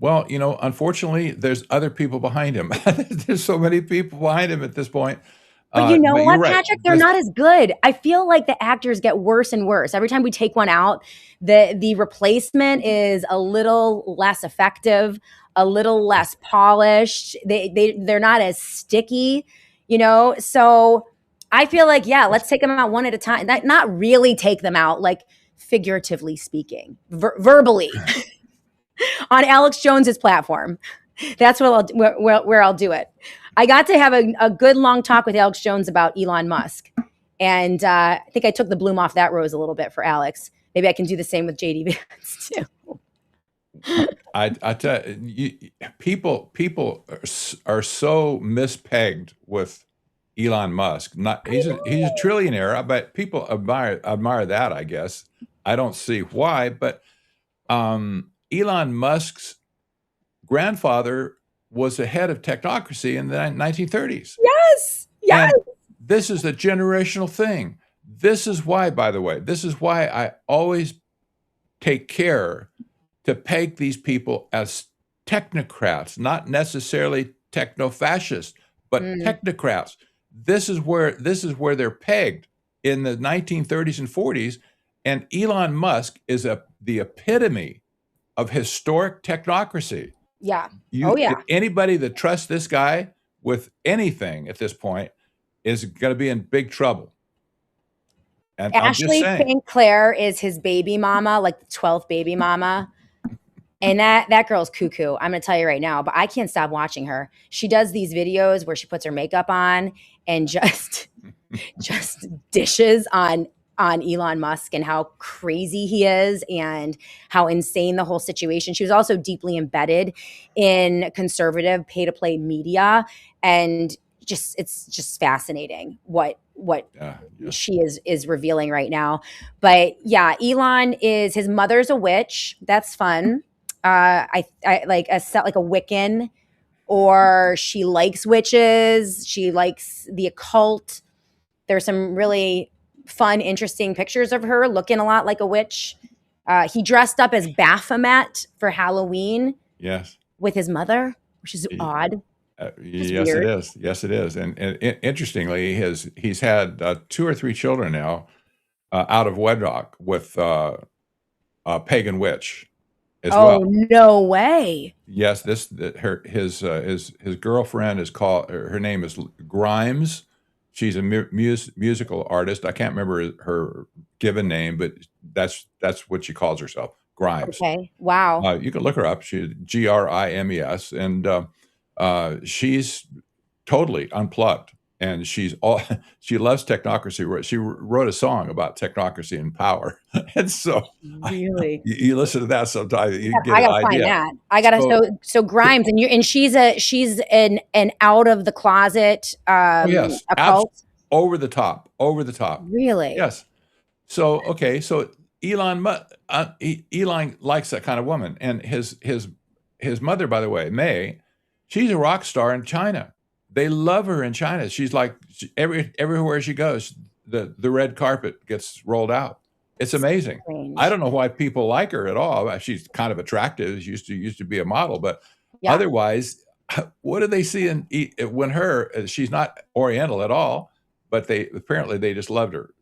well, unfortunately, there's other people behind him. There's so many people behind him at this point. But you know But you're what, right. Patrick? They're not as good. I feel like the actors get worse and worse. Every time we take one out, the replacement is a little less effective, a little less polished. They're not as sticky, So I feel like, yeah, let's take them out one at a time. Not really take them out, like figuratively speaking, verbally on Alex Jones's platform. That's where I'll do it. I got to have a good long talk with Alex Jones about Elon Musk. And I think I took the bloom off that rose a little bit for Alex. Maybe I can do the same with JD Vance too. I tell you, people are so mispegged with Elon Musk. He's a trillionaire, but people admire that, I guess. I don't see why, but Elon Musk's grandfather was the head of technocracy in the 1930s. Yes. And this is a generational thing. This is why, by the way, I always take care to peg these people as technocrats, not necessarily techno-fascists, but technocrats. This is where they're pegged in the 1930s and 40s. And Elon Musk is the epitome of historic technocracy. Yeah. Anybody that trusts this guy with anything at this point is going to be in big trouble. And Ashley St. Clair is his baby mama, like the 12th baby mama. And that girl's cuckoo. I'm going to tell you right now, but I can't stop watching her. She does these videos where she puts her makeup on and just dishes on Elon Musk and how crazy he is and how insane the whole situation. She was also deeply embedded in conservative pay-to-play media, and it's just fascinating what she is revealing right now. But yeah, Elon his mother's a witch. That's fun. I like a Wiccan, or she likes witches. She likes the occult. There's some really fun, interesting pictures of her looking a lot like a witch. He dressed up as Baphomet for Halloween. Yes. With his mother, which is odd. Yes, weird. It is. Yes, it is. And interestingly, he's had 2 or 3 children now out of wedlock with a pagan witch as well. Oh, no way. Yes, his girlfriend is called, her name is Grimes. She's a musical artist. I can't remember her given name, but that's what she calls herself, Grimes. Okay. Wow. You can look her up. She's Grimes, and she's totally unplugged. And she loves technocracy. She wrote a song about technocracy and power. And so really, you listen to that sometime. You get I gotta an find idea. that. I gotta so Grimes, and she's an out of the closet yes, occult. Over the top. Really? Yes. So okay, so Elon likes that kind of woman, and his mother, by the way, May, she's a rock star in China. They love her in China. She's like everywhere she goes, the red carpet gets rolled out. It's amazing. Strange. I don't know why people like her at all. She's kind of attractive. She used to be a model, but otherwise, what do they see when she's not Oriental at all, but they just loved her.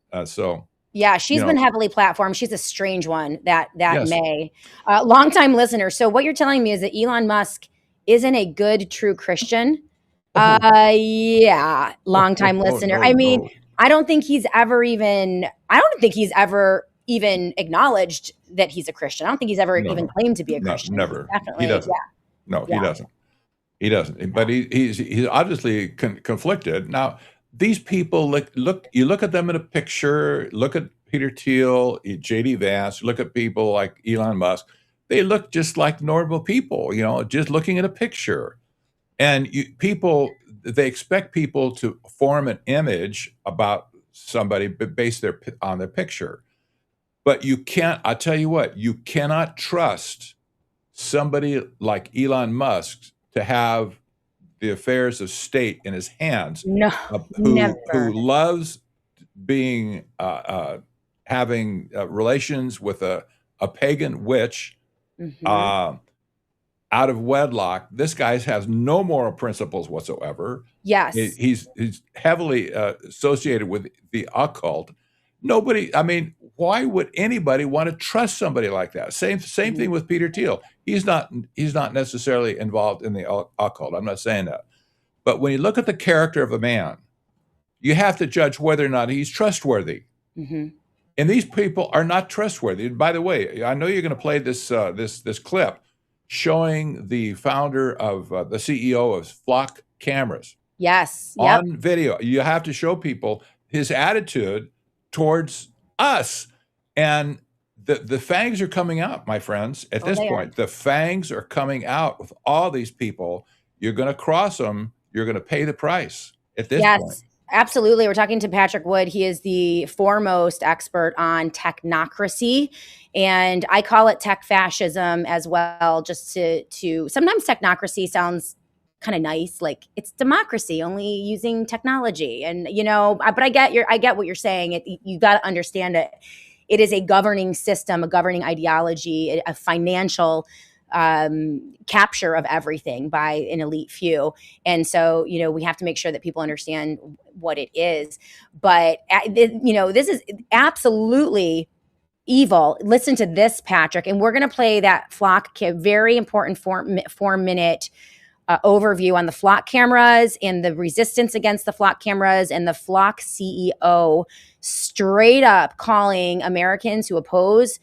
Yeah, she's been heavily platformed. She's a strange one, that yes. May. Longtime listener. So what you're telling me is that Elon Musk isn't a good, true Christian. Yeah, longtime listener. I mean, I don't think he's ever even acknowledged that he's a Christian. I don't think he's ever even claimed to be a Christian. Never. Definitely. He doesn't. Yeah. No, he doesn't. He doesn't. But he's obviously conflicted. Now, these people you look at them in a picture, look at Peter Thiel, JD Vance, look at people like Elon Musk. they look just like normal people, just looking at a picture. And they expect people to form an image about somebody based on their picture. But you can't, I'll tell you what, you cannot trust somebody like Elon Musk to have the affairs of state in his hands, No, who never. loves being having relations with a pagan witch Mhm. out of wedlock. This guy has no moral principles whatsoever. Yes. He's heavily associated with the occult. Nobody, I mean, why would anybody want to trust somebody like that? Same Mhm. thing with Peter Thiel. He's not necessarily involved in the occult. I'm not saying that. But when you look at the character of a man, you have to judge whether or not he's trustworthy. Mhm. And these people are not trustworthy. By the way, I know you're going to play this clip showing the founder of the CEO of FLOCK Cameras Yes. Yep. on video. You have to show people his attitude towards us. And the fangs are coming out, my friends. At Oh, this they are. point, the fangs are coming out with all these people. You're going to cross them. You're going to pay the price at this point. Yes, absolutely. We're talking to Patrick Wood. He is the foremost expert on technocracy, and I call it tech fascism as well. Just to sometimes technocracy sounds kind of nice, like it's democracy only using technology, and but I get what you're saying. You got to understand it. It is a governing system, a governing ideology, a financial capture of everything by an elite few. And so, we have to make sure that people understand what it is. But, this is absolutely evil. Listen to this, Patrick. And we're going to play that flock, very important 4-minute overview on the flock cameras and the resistance against the flock cameras, and the flock CEO straight up calling Americans who oppose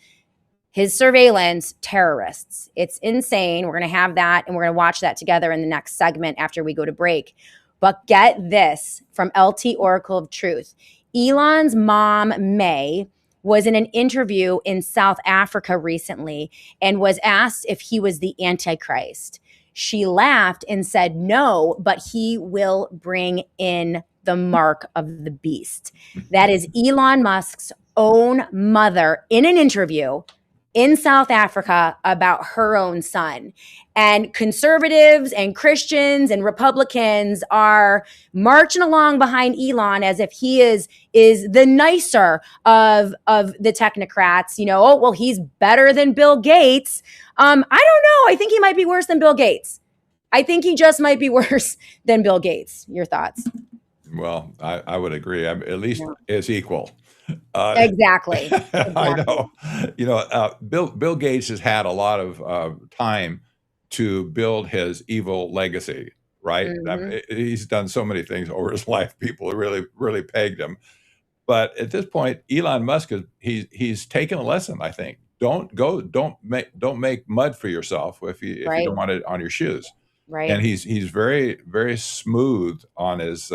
his surveillance terrorists. It's insane. We're going to have that, and we're going to watch that together in the next segment after we go to break. But get this from LT Oracle of Truth. Elon's mom, May, was in an interview in South Africa recently and was asked if he was the Antichrist. She laughed and said no, but he will bring in the mark of the beast. That is Elon Musk's own mother in an interview in South Africa about her own son. And conservatives and Christians and Republicans are marching along behind Elon as if he is the nicer of the technocrats. Oh, well, he's better than Bill Gates. I don't know. I think he might be worse than Bill Gates. I think he just might be worse than Bill Gates. Your thoughts? Well, I would agree. At least is equal. Exactly. I know. Bill Gates has had a lot of time to build his evil legacy, right? Mm-hmm. He's done so many things over his life. People really, really pegged him. But at this point, Elon Musk he's taken a lesson. I think don't make mud for yourself if you don't want it on your shoes. Right. And he's very, very smooth on his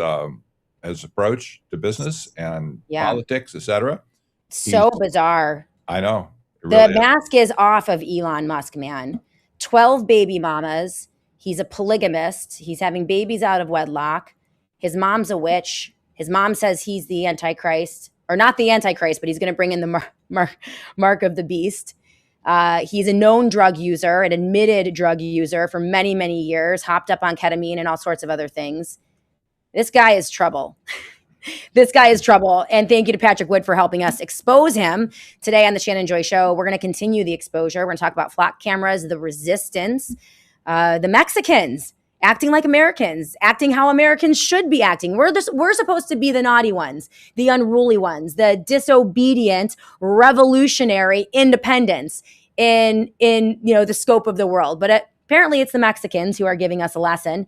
approach to business and politics, etc. So bizarre. I know. The mask is off of Elon Musk, man. 12 baby mamas. He's a polygamist. He's having babies out of wedlock. His mom's a witch. His mom says he's the Antichrist, or not the Antichrist, but he's going to bring in the mark of the beast. He's a known drug user, an admitted drug user for many, many years, hopped up on ketamine and all sorts of other things. This guy is trouble. This guy is trouble. And thank you to Patrick Wood for helping us expose him today on the Shannon Joy Show. We're going to continue the exposure. We're going to talk about flock cameras, the resistance, the Mexicans acting like Americans, acting how Americans should be acting. We're supposed to be the naughty ones, the unruly ones, the disobedient, revolutionary independents in the scope of the world. But apparently it's the Mexicans who are giving us a lesson.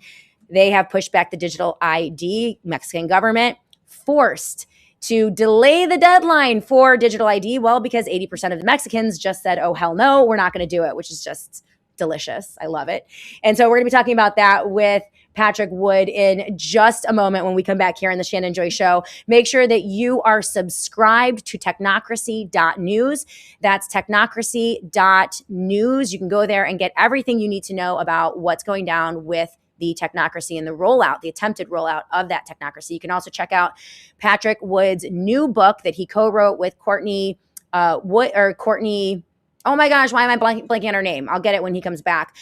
They have pushed back the digital ID. Mexican government forced to delay the deadline for digital ID. Well, because 80% of the Mexicans just said, oh, hell no, we're not going to do it, which is just delicious. I love it. And so we're going to be talking about that with Patrick Wood in just a moment when we come back here on the Shannon Joy Show. Make sure that you are subscribed to technocracy.news. That's technocracy.news. You can go there and get everything you need to know about what's going down with the technocracy and the rollout, the attempted rollout of that technocracy. You can also check out Patrick Wood's new book that he co-wrote with Courtney Courtney. Oh my gosh, why am I blanking on her name? I'll get it when he comes back.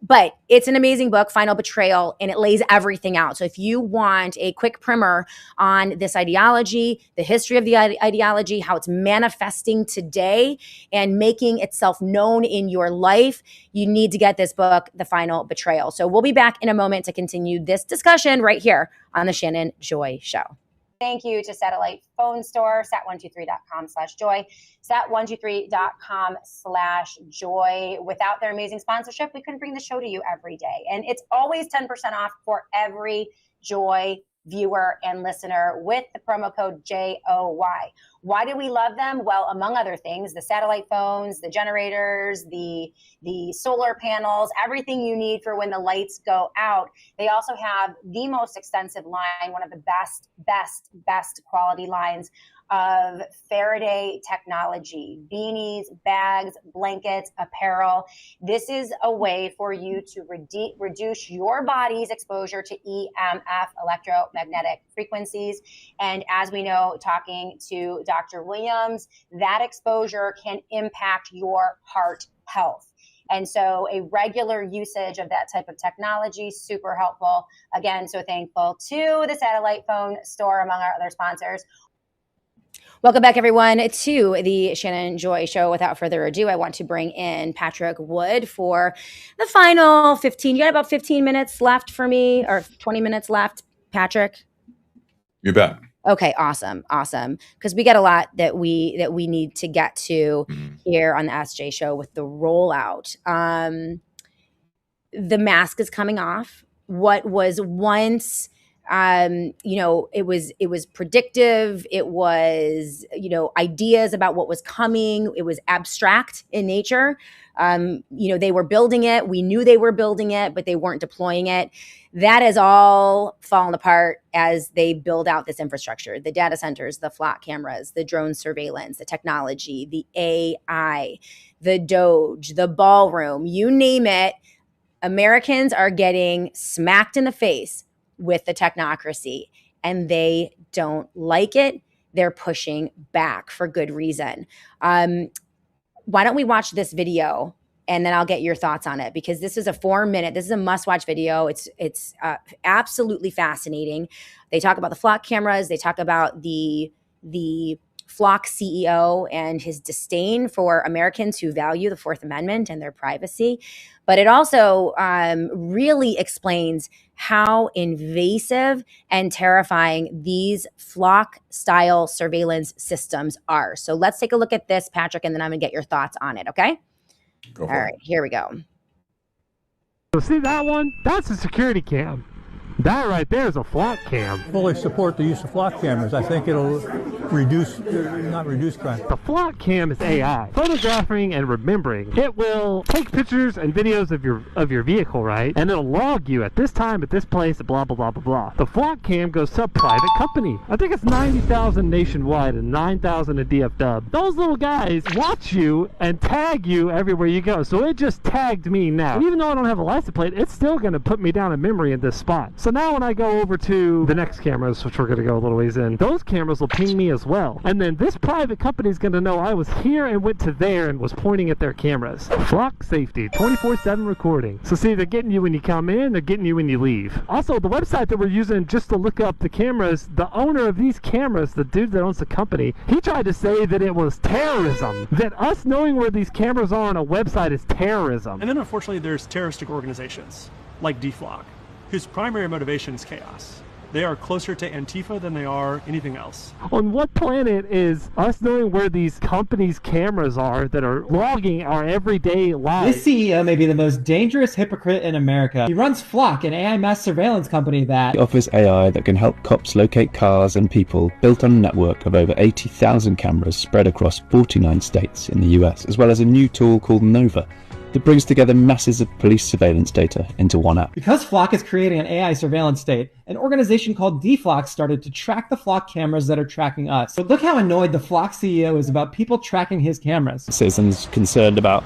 But it's an amazing book, Final Betrayal, and it lays everything out. So if you want a quick primer on this ideology, the history of the ideology, how it's manifesting today and making itself known in your life, you need to get this book, The Final Betrayal. So we'll be back in a moment to continue this discussion right here on the Shannon Joy Show. Thank you to Satellite Phone Store, sat123.com/joy, sat123.com/joy. Without their amazing sponsorship, we couldn't bring the show to you every day. And it's always 10% off for every Joy viewer and listener with the promo code JOY. Why do we love them? Well, among other things, the satellite phones, the generators, the solar panels, everything you need for when the lights go out. They also have the most extensive line, one of the best quality lines of Faraday technology, beanies, bags, blankets, apparel. This is a way for you to reduce your body's exposure to EMF, electromagnetic frequencies. And as we know, talking to Dr. Williams, that exposure can impact your heart health. And so a regular usage of that type of technology, super helpful. Again, so thankful to the Satellite Phone Store, among our other sponsors. Welcome back, everyone, to the Shannon Joy Show. Without further ado, I want to bring in Patrick Wood for the final 15. You got about 15 minutes left for me, or 20 minutes left, Patrick? You bet. Okay, awesome. Because we got a lot that we need to get to here on the SJ Show with the rollout. The mask is coming off. What was once it was predictive. It was, ideas about what was coming. It was abstract in nature. They were building it. We knew they were building it, but they weren't deploying it. That has all fallen apart as they build out this infrastructure, the data centers, the FLOCK cameras, the drone surveillance, the technology, the AI, the Doge, the ballroom, you name it. Americans are getting smacked in the face with the technocracy, and they don't like it. They're pushing back for good reason. Why don't we watch this video, and then I'll get your thoughts on it, because this is a 4-minute, this is a must-watch video. It's absolutely fascinating. They talk about the FLOCK cameras. They talk about the FLOCK CEO and his disdain for Americans who value the Fourth Amendment and their privacy. But it also really explains how invasive and terrifying these FLOCK-style surveillance systems are. So let's take a look at this, Patrick, and then I'm going to get your thoughts on it, okay? All right, here we go. So see that one? That's a security cam. That right there is a FLOCK cam. Fully support the use of FLOCK cameras. I think it'll not reduce crime. The FLOCK cam is AI, photographing and remembering. It will take pictures and videos of your vehicle, right? And it'll log you at this time, at this place, blah, blah, blah, blah, blah. The FLOCK cam goes to a private company. I think it's 90,000 nationwide and 9,000 a DFW. Those little guys watch you and tag you everywhere you go. So it just tagged me now. And even though I don't have a license plate, it's still going to put me down in memory in this spot. So now when I go over to the next cameras, which we're going to go a little ways in, those cameras will ping me as well. And then this private company is going to know I was here and went to there and was pointing at their cameras. FLOCK safety, 24/7 recording. So see, they're getting you when you come in, they're getting you when you leave. Also, the website that we're using just to look up the cameras, the owner of these cameras, the dude that owns the company, he tried to say that it was terrorism. That us knowing where these cameras are on a website is terrorism. And then unfortunately there's terroristic organizations like DFLOCK, whose primary motivation is chaos. They are closer to Antifa than they are anything else. On what planet is us knowing where these companies' cameras are that are logging our everyday lives? This CEO may be the most dangerous hypocrite in America. He runs FLOCK, an AI mass surveillance company that offers AI that can help cops locate cars and people, built on a network of over 80,000 cameras spread across 49 states in the US, as well as a new tool called Nova. that brings together masses of police surveillance data into one app. Because FLOCK is creating an AI surveillance state, an organization called DFLOCK started to track the FLOCK cameras that are tracking us. So look how annoyed the FLOCK CEO is about people tracking his cameras. Citizens concerned about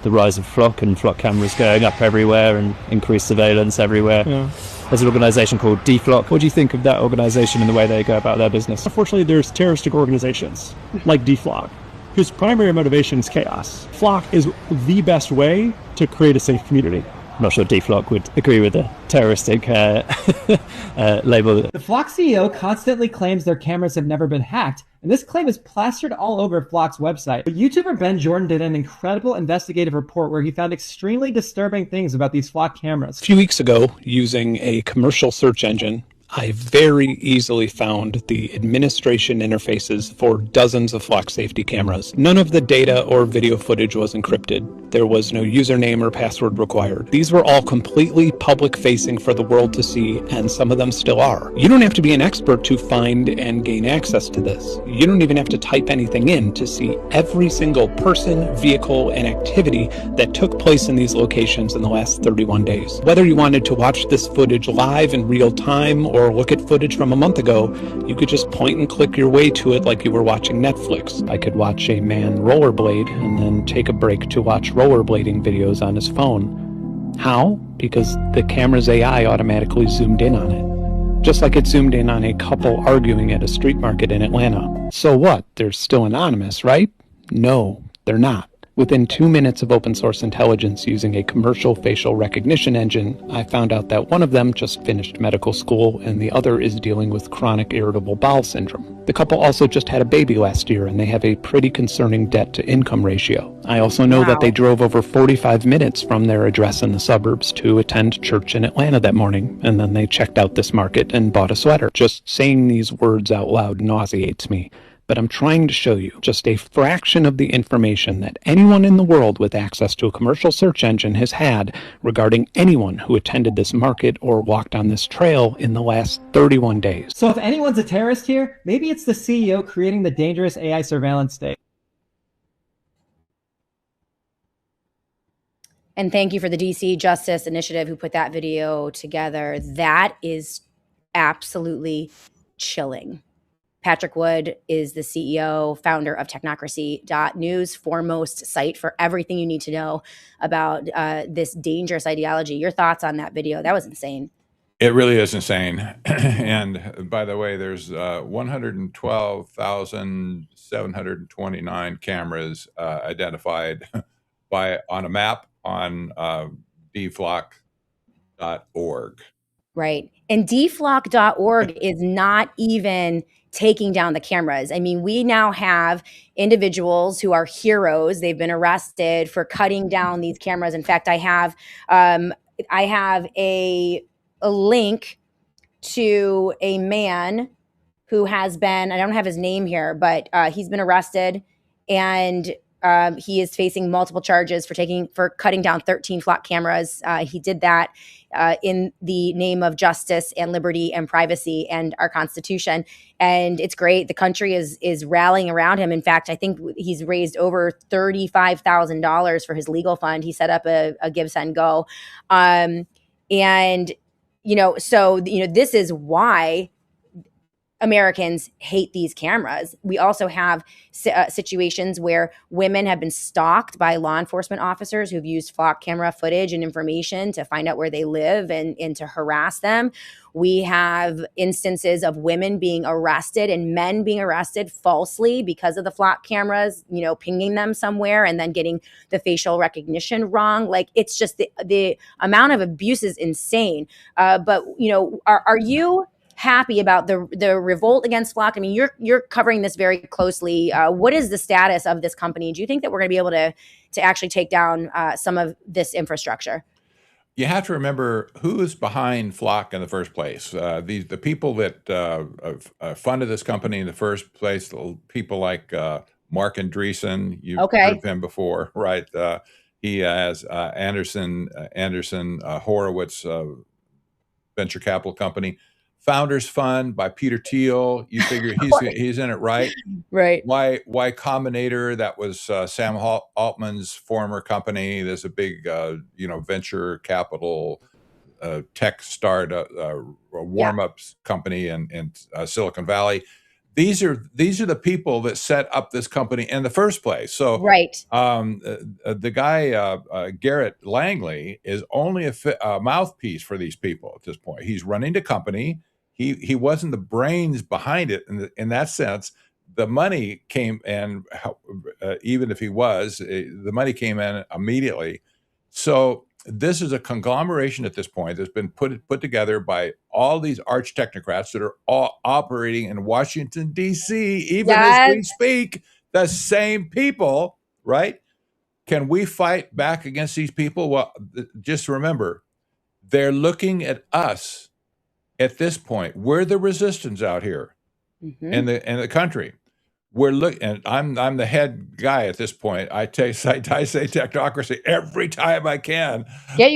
the rise of FLOCK and FLOCK cameras going up everywhere and increased surveillance everywhere. Yeah. There's an organisation called DFLOCK. What do you think of that organisation and the way they go about their business? Unfortunately, there's terroristic organizations like DFLOCK, whose primary motivation is chaos. FLOCK is the best way to create a safe community. I'm not sure DFLOCK would agree with the terroristic label. The FLOCK CEO constantly claims their cameras have never been hacked, and this claim is plastered all over FLOCK's website. But YouTuber Ben Jordan did an incredible investigative report where he found extremely disturbing things about these FLOCK cameras. A few weeks ago, using a commercial search engine, I very easily found the administration interfaces for dozens of FLOCK safety cameras. None of the data or video footage was encrypted. There was no username or password required. These were all completely public-facing for the world to see, and some of them still are. You don't have to be an expert to find and gain access to this. You don't even have to type anything in to see every single person, vehicle, and activity that took place in these locations in the last 31 days. Whether you wanted to watch this footage live in real time or look at footage from a month ago, you could just point and click your way to it like you were watching Netflix. I could watch a man rollerblade and then take a break to watch rollerblading videos on his phone. How? Because the camera's AI automatically zoomed in on it. Just like it zoomed in on a couple arguing at a street market in Atlanta. So what? They're still anonymous, right? No, they're not. Within 2 minutes of open source intelligence using a commercial facial recognition engine, I found out that one of them just finished medical school and the other is dealing with chronic irritable bowel syndrome. The couple also just had a baby last year and they have a pretty concerning debt to income ratio. I also know that they drove over 45 minutes from their address in the suburbs to attend church in Atlanta that morning, and then they checked out this market and bought a sweater. Just saying these words out loud nauseates me. But I'm trying to show you just a fraction of the information that anyone in the world with access to a commercial search engine has had regarding anyone who attended this market or walked on this trail in the last 31 days. So if anyone's a terrorist here, maybe it's the CEO creating the dangerous AI surveillance state. And thank you for the DC Justice Initiative who put that video together. That is absolutely chilling. Patrick Wood is the CEO, founder of technocracy.news, foremost site for everything you need to know about this dangerous ideology. Your thoughts on that video? That was insane. It really is insane. And by the way, there's 112,729 cameras identified on a map on dflock.org. Right. And dflock.org is not even taking down the cameras. I mean, we now have individuals who are heroes. They've been arrested for cutting down these cameras. In fact, I have a link to a man who has been, I don't have his name here, but he's been arrested, and he is facing multiple charges for cutting down 13 FLOCK cameras. He did that in the name of justice and liberty and privacy and our Constitution. And it's great. The country is rallying around him. In fact, I think he's raised over $35,000 for his legal fund. He set up a Give, Send, Go. And, this is why Americans hate these cameras. We also have situations where women have been stalked by law enforcement officers who've used FLOCK camera footage and information to find out where they live and to harass them. We have instances of women being arrested and men being arrested falsely because of the FLOCK cameras, pinging them somewhere and then getting the facial recognition wrong. Like, it's just the amount of abuse is insane. But are you happy about the revolt against FLOCK? I mean, you're covering this very closely. What is the status of this company? Do you think that we're going to be able to actually take down some of this infrastructure? You have to remember who is behind FLOCK in the first place. The people that funded this company in the first place, people like Mark Andreessen. You've heard of him before, right? He has Anderson Horowitz venture capital company. Founders Fund by Peter Thiel. You figure he's in it, right? Right. Y Combinator, that was Sam Altman's former company. There's a big, venture capital tech start, warm-ups company in Silicon Valley. These are the people that set up this company in the first place. So, right. The guy Garrett Langley is only a mouthpiece for these people at this point. He's running the company. He wasn't the brains behind it in that sense. The money came in, even if he was, the money came in immediately. So this is a conglomeration at this point that's been put together by all these arch technocrats that are all operating in Washington, D.C., even as we speak, the same people, right? Can we fight back against these people? Well, just remember, they're looking at us at this point. We're the resistance out here in the country. And I'm the head guy at this point. I say technocracy every time I can. Get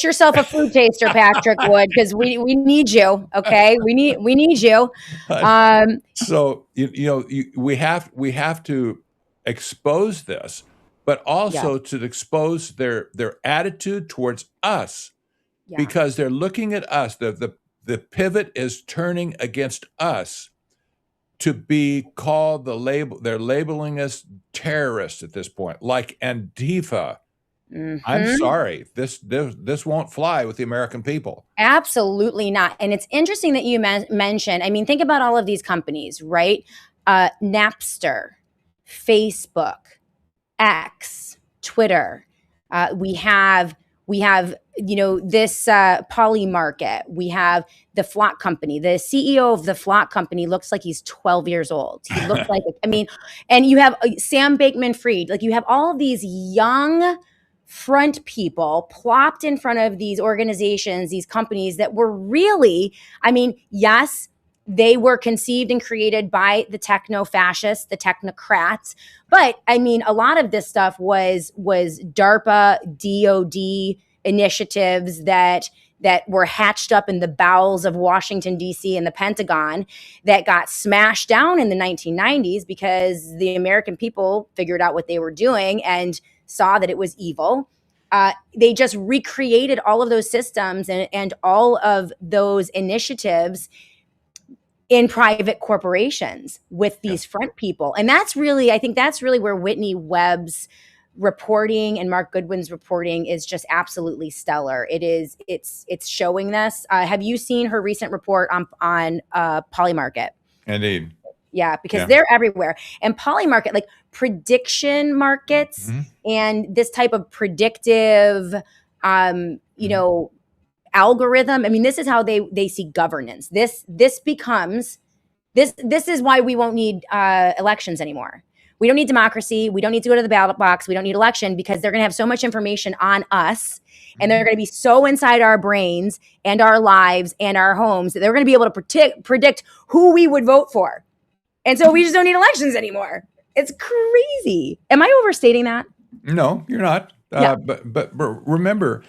yourself a food taster, Patrick Wood, because we need you. Okay, we need you. So we have to expose this, but also to expose their attitude towards us, because they're looking at us. The pivot is turning against us. To be called they're labeling us terrorists at this point, like Antifa. I'm sorry, this won't fly with the American people. Absolutely not. And it's interesting that you mentioned. I mean, think about all of these companies, right? Napster, Facebook, X, Twitter. We have this Poly Market. We have the FLOCK company. The CEO of the FLOCK company looks like he's 12 years old. He looks like, and you have Sam Bankman-Fried. Like, you have all of these young front people plopped in front of these organizations, these companies that were really, yes, they were conceived and created by the techno-fascists, the technocrats. But a lot of this stuff was DARPA, DOD initiatives that were hatched up in the bowels of Washington, D.C. and the Pentagon that got smashed down in the 1990s because the American people figured out what they were doing and saw that it was evil. They just recreated all of those systems and all of those initiatives in private corporations with these front people. And I think that's really where Whitney Webb's reporting and Mark Goodwin's reporting is just absolutely stellar. It's showing this. Have you seen her recent report on Poly Market? Indeed. Yeah, because they're everywhere. And Poly Market, like prediction markets and this type of predictive, algorithm. This is how they see governance. This is why we won't need elections anymore. We don't need democracy. We don't need to go to the ballot box. We don't need election, because they're going to have so much information on us, and they're going to be so inside our brains and our lives and our homes that they're going to be able to predict who we would vote for. And so we just don't need elections anymore. It's crazy. Am I overstating that? No, you're not. But remember,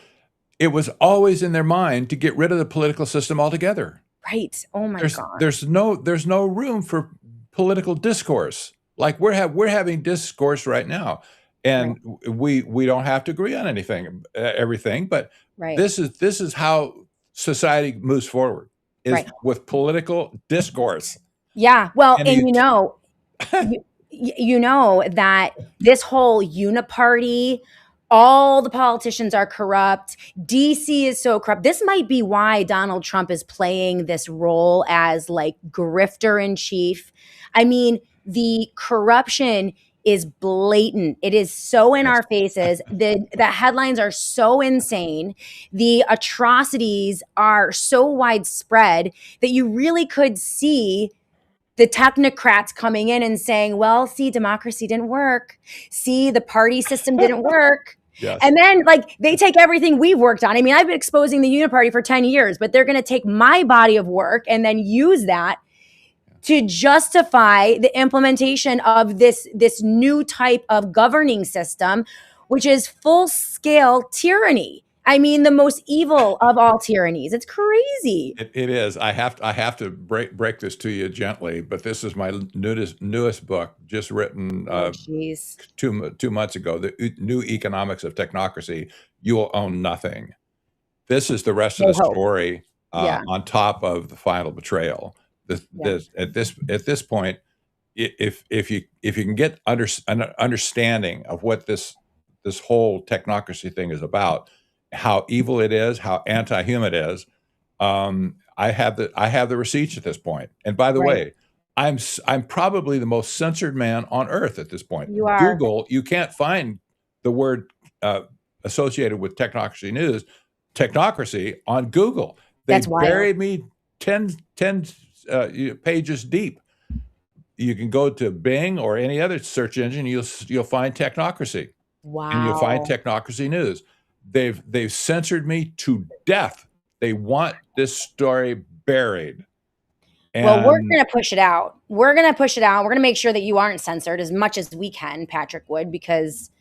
it was always in their mind to get rid of the political system altogether. Right. Oh my God. There's no room for political discourse. Like we're having discourse right now, and we don't have to agree on everything. But this is how society moves forward, is with political discourse. Yeah. Well, and you know that this whole UNIPARTY, all the politicians are corrupt. DC is so corrupt. This might be why Donald Trump is playing this role as like grifter in chief. The corruption is blatant. It is so in our faces. The headlines are so insane. The atrocities are so widespread that you really could see the technocrats coming in and saying, well, see, democracy didn't work. See, the party system didn't work. Yes. And then they take everything we've worked on. I've been exposing the UNIPARTY for 10 years, but they're going to take my body of work and then use that to justify the implementation of this new type of governing system, which is full-scale tyranny. I mean, the most evil of all tyrannies. It's crazy. It is. I have to break this to you gently, but this is my newest book, just written Oh, jeez. 2 months ago. The New Economics of Technocracy. You will own nothing. This is the rest of No the hope. story Yeah. on top of the final betrayal. At this point, if you can get an understanding of what this whole technocracy thing is about, how evil it is, how anti-human it is, I have the receipts at this point. And by the Right. way, I'm probably the most censored man on earth at this point. You are. Google, you can't find the word associated with technocracy news, technocracy on Google. They That's wild. buried me 10 pages deep. You can go to Bing or any other search engine, you'll find technocracy. Wow. And you'll find technocracy news. They've censored me to death. They want this story buried. Well, we're going to push it out. We're going to push it out. We're going to make sure that you aren't censored as much as we can, Patrick Wood, because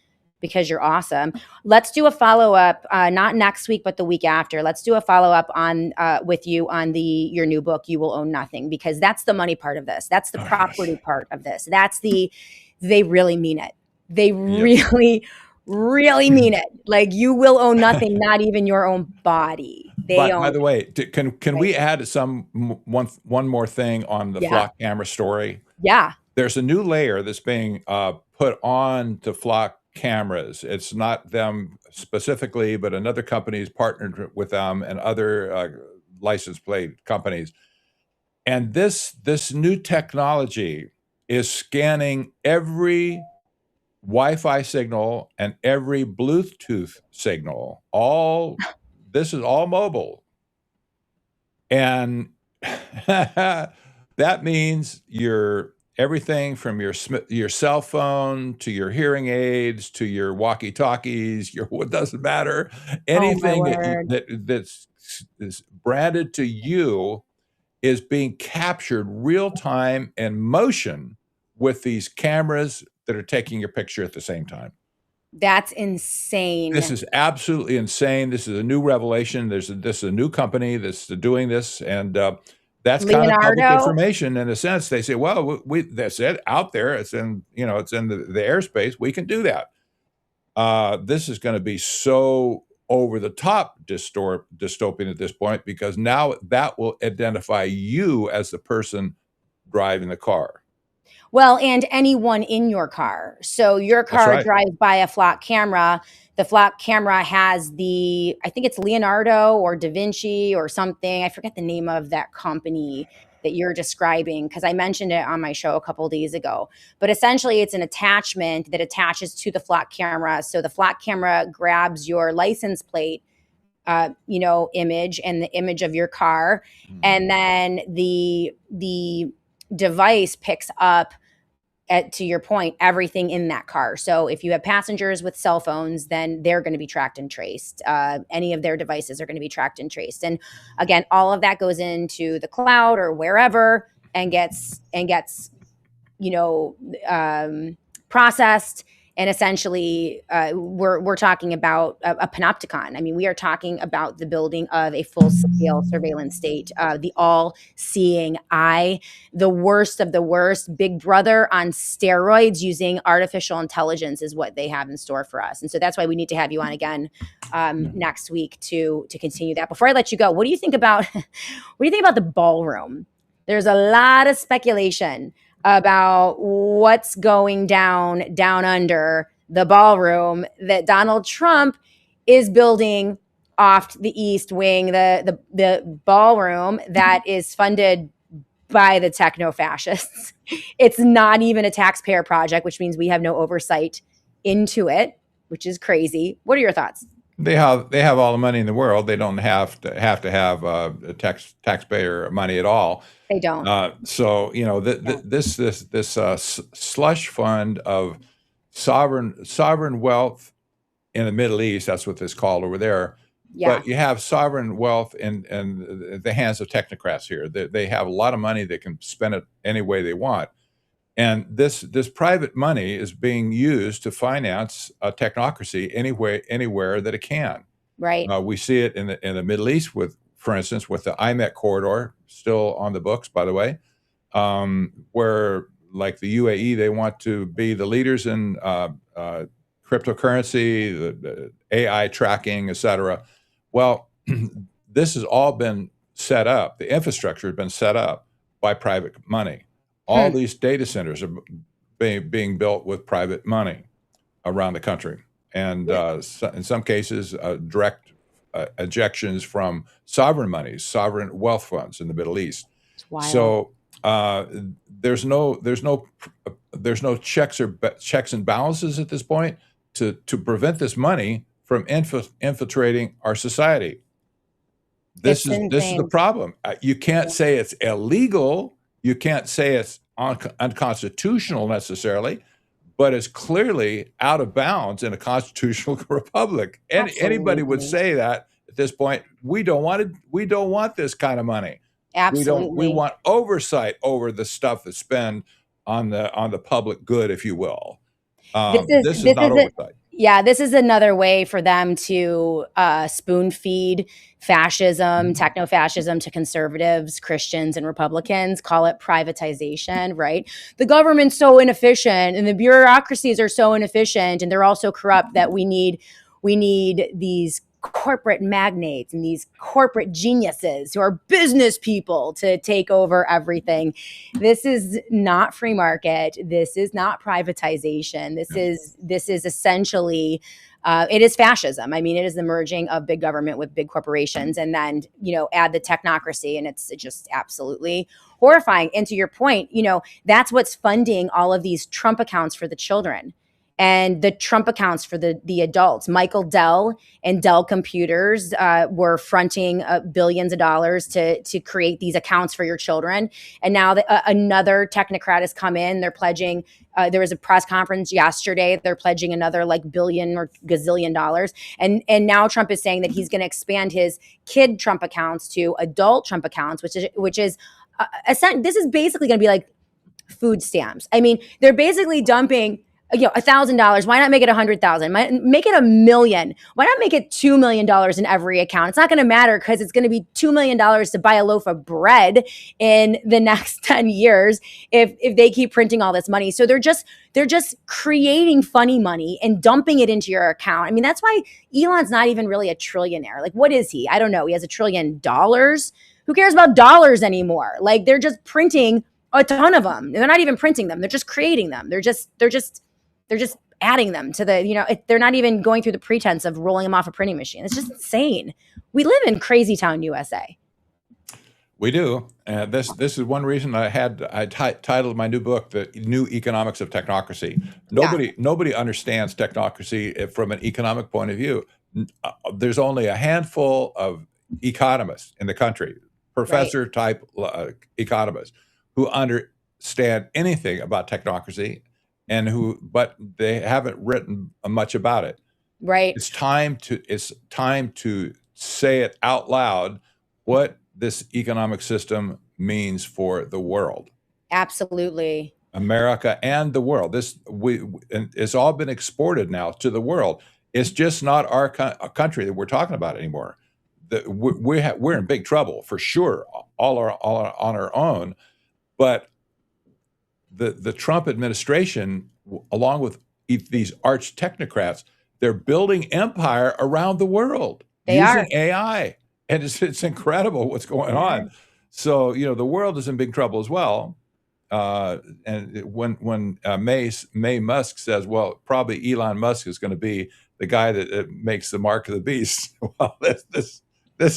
you're awesome. Let's do a follow-up, not next week, but the week after. Let's do a follow-up on with you on your new book, You Will Own Nothing, because that's the money part of this. That's the property part of this. That's they really mean it. They really, really mean it. Like, you will own nothing, not even your own body. By the way, can we add one more thing on the FLOCK camera story? Yeah. There's a new layer that's being put on to FLOCK cameras. It's not them specifically, but another company's partnered with them and other license plate companies. And this new technology is scanning every Wi-Fi signal and every Bluetooth signal. This is all mobile. And that means everything from your cell phone to your hearing aids to your walkie-talkies, what doesn't matter, anything that's branded to you is being captured real time and motion with these cameras that are taking your picture at the same time. That's insane. This is absolutely insane. This is a new revelation. This is a new company that's doing this, and that's kind of public information in a sense. They say, "Well, that's it out there. It's in the airspace. We can do that." This is going to be so over the top dystopian at this point, because now that will identify you as the person driving the car. Well, and anyone in your car. So your car drives by a FLOCK camera. The FLOCK camera has I think it's Leonardo or Da Vinci or something. I forget the name of that company that you're describing, because I mentioned it on my show a couple of days ago. But essentially, it's an attachment that attaches to the FLOCK camera. So the FLOCK camera grabs your license plate, image and the image of your car, and then the device picks up, to your point, everything in that car. So if you have passengers with cell phones, then they're going to be tracked and traced. Any of their devices are going to be tracked and traced. And again, all of that goes into the cloud or wherever and gets processed. And essentially, we're talking about a panopticon. I mean, we are talking about the building of a full-scale surveillance state, the all-seeing eye, the worst of the worst, Big Brother on steroids using artificial intelligence is what they have in store for us. And so that's why we need to have you on again next week to continue that. Before I let you go, what do you think about the ballroom? There's a lot of speculation about what's going down under the ballroom that Donald Trump is building off the East Wing, the ballroom that is funded by the techno-fascists. It's not even a taxpayer project, which means we have no oversight into it, which is crazy. What are your thoughts? They have all the money in the world. They don't have to have taxpayer money at all. They don't. So this slush fund of sovereign wealth in the Middle East. That's what it's called over there. Yeah. But you have sovereign wealth in the hands of technocrats here. They have a lot of money. They can spend it any way they want. And this private money is being used to finance a technocracy anywhere that it can. Right. We see it in the Middle East with, for instance, with the IMEC corridor, still on the books, by the way, where like the UAE, they want to be the leaders in cryptocurrency, the AI tracking, et cetera. Well, this has all been set up. The infrastructure has been set up by private money. All these data centers are being built with private money around the country. And in some cases, direct ejections from sovereign monies, sovereign wealth funds in the Middle East. So there's no checks and balances at this point to prevent this money from infiltrating our society. This is the problem. You can't say it's illegal. You can't say it's unconstitutional necessarily, but it's clearly out of bounds in a constitutional republic. And anybody would say that at this point. We don't want this kind of money. Absolutely. We want oversight over the stuff that's spent on the public good, if you will. This is not oversight. Yeah, this is another way for them to spoon feed fascism, techno-fascism to conservatives, Christians, and Republicans. Call it privatization, right? The government's so inefficient and the bureaucracies are so inefficient and they're all so corrupt that we need these corporate magnates and these corporate geniuses who are business people to take over everything. This is not free market. This is not privatization. This is essentially it is fascism. I mean, it is the merging of big government with big corporations, and then add the technocracy, and it's just absolutely horrifying. And to your point, that's what's funding all of these Trump accounts for the children. And the Trump accounts for the adults. Michael Dell and Dell Computers were fronting billions of dollars to create these accounts for your children. And now another technocrat has come in. They're pledging. There was a press conference yesterday. They're pledging another billion or gazillion dollars. And now Trump is saying that he's going to expand his kid Trump accounts to adult Trump accounts, which is this is basically going to be like food stamps. I mean, they're basically dumping $1,000. Why not make it 100,000? Make it $1 million. Why not make it $2 million in every account? It's not going to matter because it's going to be $2 million to buy a loaf of bread in the next 10 years if they keep printing all this money. So they're just creating funny money and dumping it into your account. I mean, that's why Elon's not even really a trillionaire. Like, what is he? I don't know. He has $1 trillion. Who cares about dollars anymore? Like, they're just printing a ton of them. They're not even printing them. They're just creating them. They're just adding them to they're not even going through the pretense of rolling them off a printing machine. It's just insane. We live in crazy town, USA. We do. And this is one reason I titled my new book, The New Economics of Technocracy. Nobody understands technocracy from an economic point of view. There's only a handful of economists in the country, professor type economists, who understand anything about technocracy but they haven't written much about it. Right. It's time to say it out loud what this economic system means for the world. Absolutely. America and the world. It's all been exported now to the world. It's just not our country that we're talking about anymore. We're in big trouble for sure, all on our own, but the Trump administration, along with these arch technocrats, they're building empire around the world using AI, and it's incredible what's going on. So the world is in big trouble as well. And when May Musk says, well, probably Elon Musk is going to be the guy that makes the mark of the beast. Well, this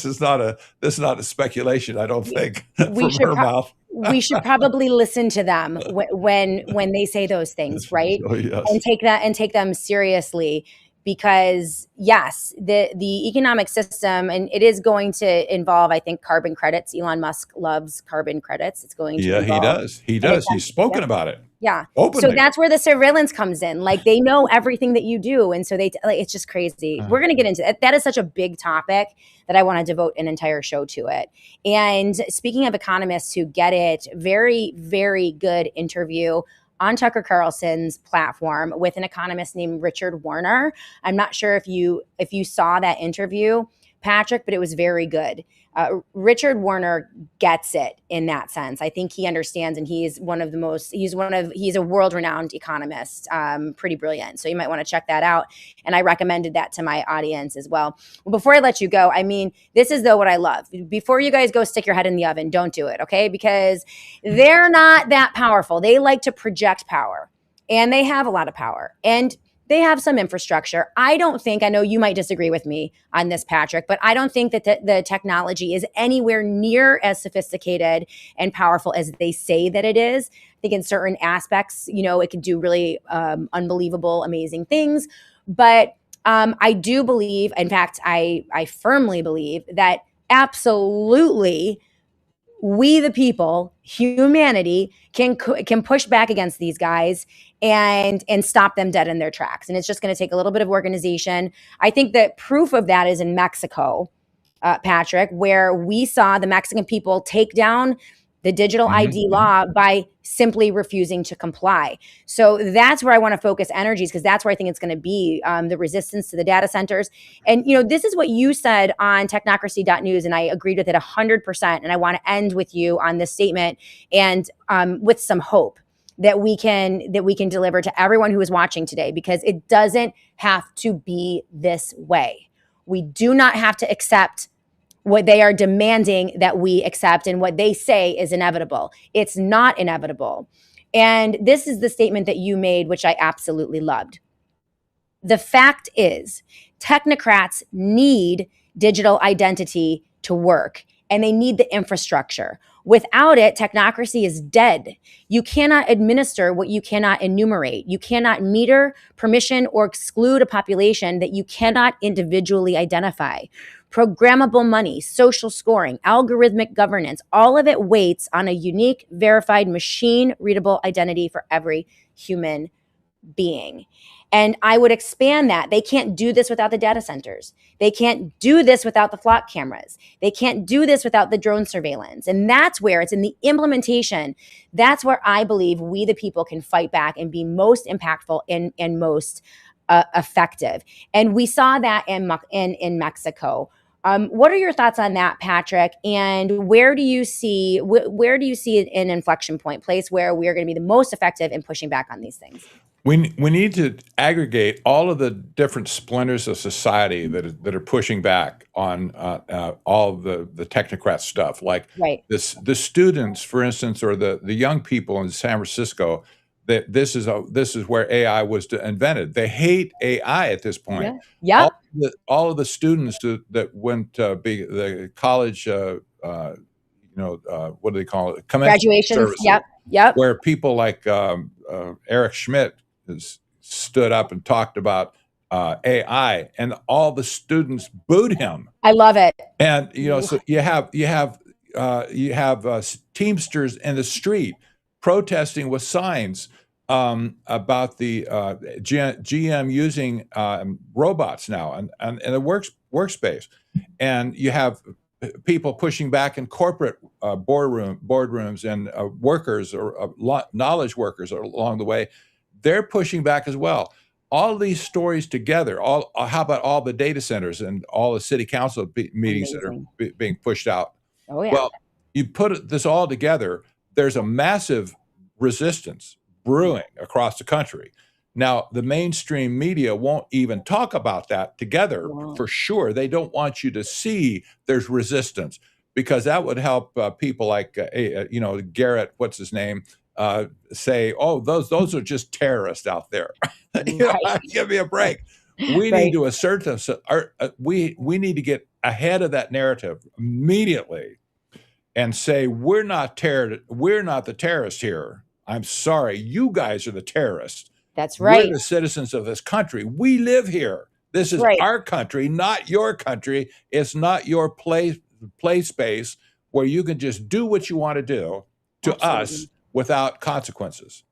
is not a speculation, I don't think, from her mouth. We should probably listen to them when they say those things, right? Oh, yes. And take them seriously, because yes, the economic system, and it is going to involve, I think, carbon credits. Elon Musk loves carbon credits. It's going to involve, he does. He's spoken about it. Yeah. Openly. So that's where the surveillance comes in. Like, they know everything that you do. And so it's just crazy. We're going to get into it. That is such a big topic that I want to devote an entire show to it. And speaking of economists who get it, very, very good interview on Tucker Carlson's platform with an economist named Richard Warner. I'm not sure if you saw that interview, Patrick, but it was very good. Richard Warner gets it in that sense. I think he understands, and he's a world-renowned economist, pretty brilliant. So you might want to check that out. And I recommended that to my audience as well. Well, before I let you go, I mean, this is what I love. Before you guys go stick your head in the oven, don't do it, okay? Because they're not that powerful. They like to project power, and they have a lot of power. And they have some infrastructure. I know you might disagree with me on this, Patrick, but I don't think that the technology is anywhere near as sophisticated and powerful as they say that it is. I think in certain aspects, it can do really unbelievable, amazing things. But I do believe, in fact, I firmly believe that absolutely we the people, humanity, can push back against these guys and stop them dead in their tracks. And it's just going to take a little bit of organization. I think that proof of that is in Mexico, Patrick, where we saw the Mexican people take down the digital ID law by simply refusing to comply. So that's where I want to focus energies, because that's where I think it's going to be, the resistance to the data centers. And, this is what you said on technocracy.news, and I agreed with it 100%. And I want to end with you on this statement and with some hope that we can deliver to everyone who is watching today, because it doesn't have to be this way. We do not have to accept what they are demanding that we accept and what they say is inevitable. It's not inevitable. And this is the statement that you made, which I absolutely loved. The fact is, technocrats need digital identity to work, and they need the infrastructure. Without it, technocracy is dead. You cannot administer what you cannot enumerate. You cannot meter, permission, or exclude a population that you cannot individually identify. Programmable money, social scoring, algorithmic governance, all of it waits on a unique, verified, machine-readable identity for every human being. And I would expand that. They can't do this without the data centers. They can't do this without the flock cameras. They can't do this without the drone surveillance. And that's where it's in the implementation. That's where I believe we, the people, can fight back and be most impactful and most effective. And we saw that in Mexico. What are your thoughts on that, Patrick? And where do you see an inflection point, place where we are going to be the most effective in pushing back on these things? We need to aggregate all of the different splinters of society that are pushing back on all the technocrat stuff, like the students, for instance, or the young people in San Francisco. That this is where AI was invented. They hate AI at this point. Yeah. All of the students that went to be the college, what do they call it? Graduation. Services, Yep. Where people like Eric Schmidt has stood up and talked about AI, and all the students booed him. I love it. And so you have Teamsters in the street protesting with signs about the GM using robots now and the workspace, and you have people pushing back in corporate boardrooms and workers or knowledge workers along the way. They're pushing back as well. All these stories together. How about all the data centers and all the city council meetings that are being pushed out? Oh yeah. Well, you put this all together. There's a massive resistance brewing across the country. Now, the mainstream media won't even talk about that together for sure. They don't want you to see there's resistance, because that would help people like, Garrett, what's his name, say, oh, those are just terrorists out there. Give me a break. We need to assert them. We need to get ahead of that narrative immediately and say, we're not the terrorists here. I'm sorry, you guys are the terrorists. That's right. We're the citizens of this country. We live here. This is our country, not your country. It's not your play space where you can just do what you want to do to us without consequences.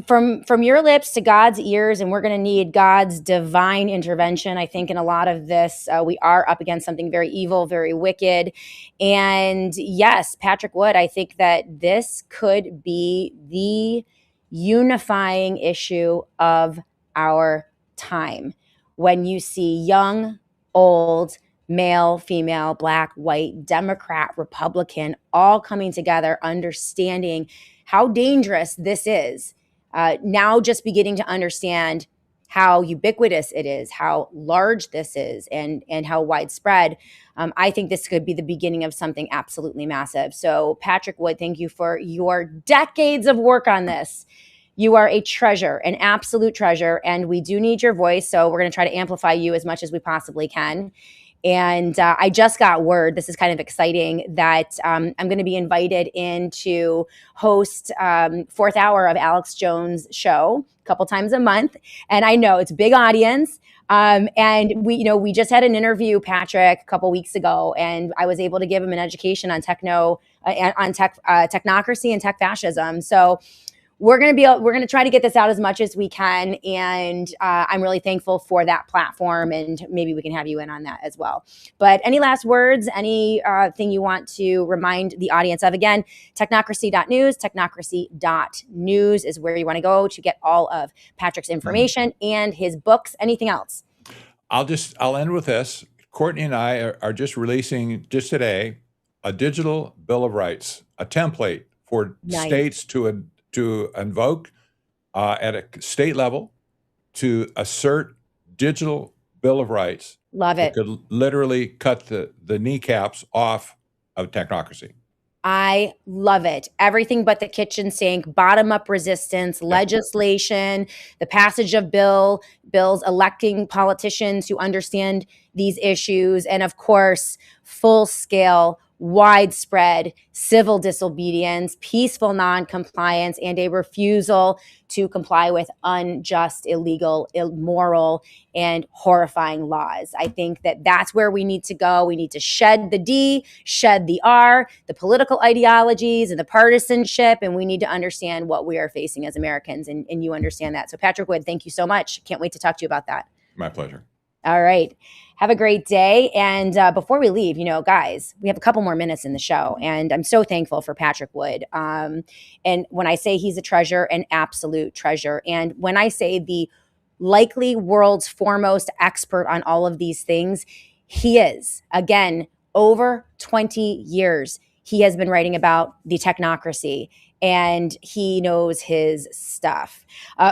From your lips to God's ears, and we're going to need God's divine intervention. I think in a lot of this, we are up against something very evil, very wicked. And yes, Patrick Wood, I think that this could be the unifying issue of our time. When you see young, old, male, female, black, white, Democrat, Republican, all coming together, understanding how dangerous this is. Now just beginning to understand how ubiquitous it is, how large this is, and how widespread. I think this could be the beginning of something absolutely massive. So Patrick Wood, thank you for your decades of work on this. You are a treasure, an absolute treasure, and we do need your voice. So we're going to try to amplify you as much as we possibly can. And I just got word, this is kind of exciting, that I'm going to be invited in to host fourth hour of Alex Jones' show a couple times a month. And I know it's a big audience. And we just had an interview, Patrick, a couple weeks ago, and I was able to give him an education on technocracy and tech fascism. So we're going to try to get this out as much as we can. And I'm really thankful for that platform, and maybe we can have you in on that as well. But any last words, anything you want to remind the audience of? Again, technocracy.news, technocracy.news is where you want to go to get all of Patrick's information and his books. Anything else? I'll end with this. Courtney and I are just releasing just today a digital Bill of Rights, a template for states to invoke at a state level to assert digital Bill of Rights. Love it. That could literally cut the kneecaps off of technocracy. I love it. Everything but the kitchen sink, bottom-up resistance, legislation, the passage of bills, electing politicians who understand these issues, and of course, full-scale, widespread civil disobedience, peaceful non-compliance, and a refusal to comply with unjust, illegal, immoral, and horrifying laws. I think that that's where we need to go. We need to shed the D, shed the R, the political ideologies and the partisanship, and we need to understand what we are facing as Americans, and you understand that. So Patrick Wood, thank you so much. Can't wait to talk to you about that. My pleasure. All right. Have a great day. And before we leave, guys, we have a couple more minutes in the show, and I'm so thankful for Patrick Wood. And when I say he's a treasure, an absolute treasure, and when I say the likely world's foremost expert on all of these things, he is. Again, over 20 years, he has been writing about the technocracy, and he knows his stuff.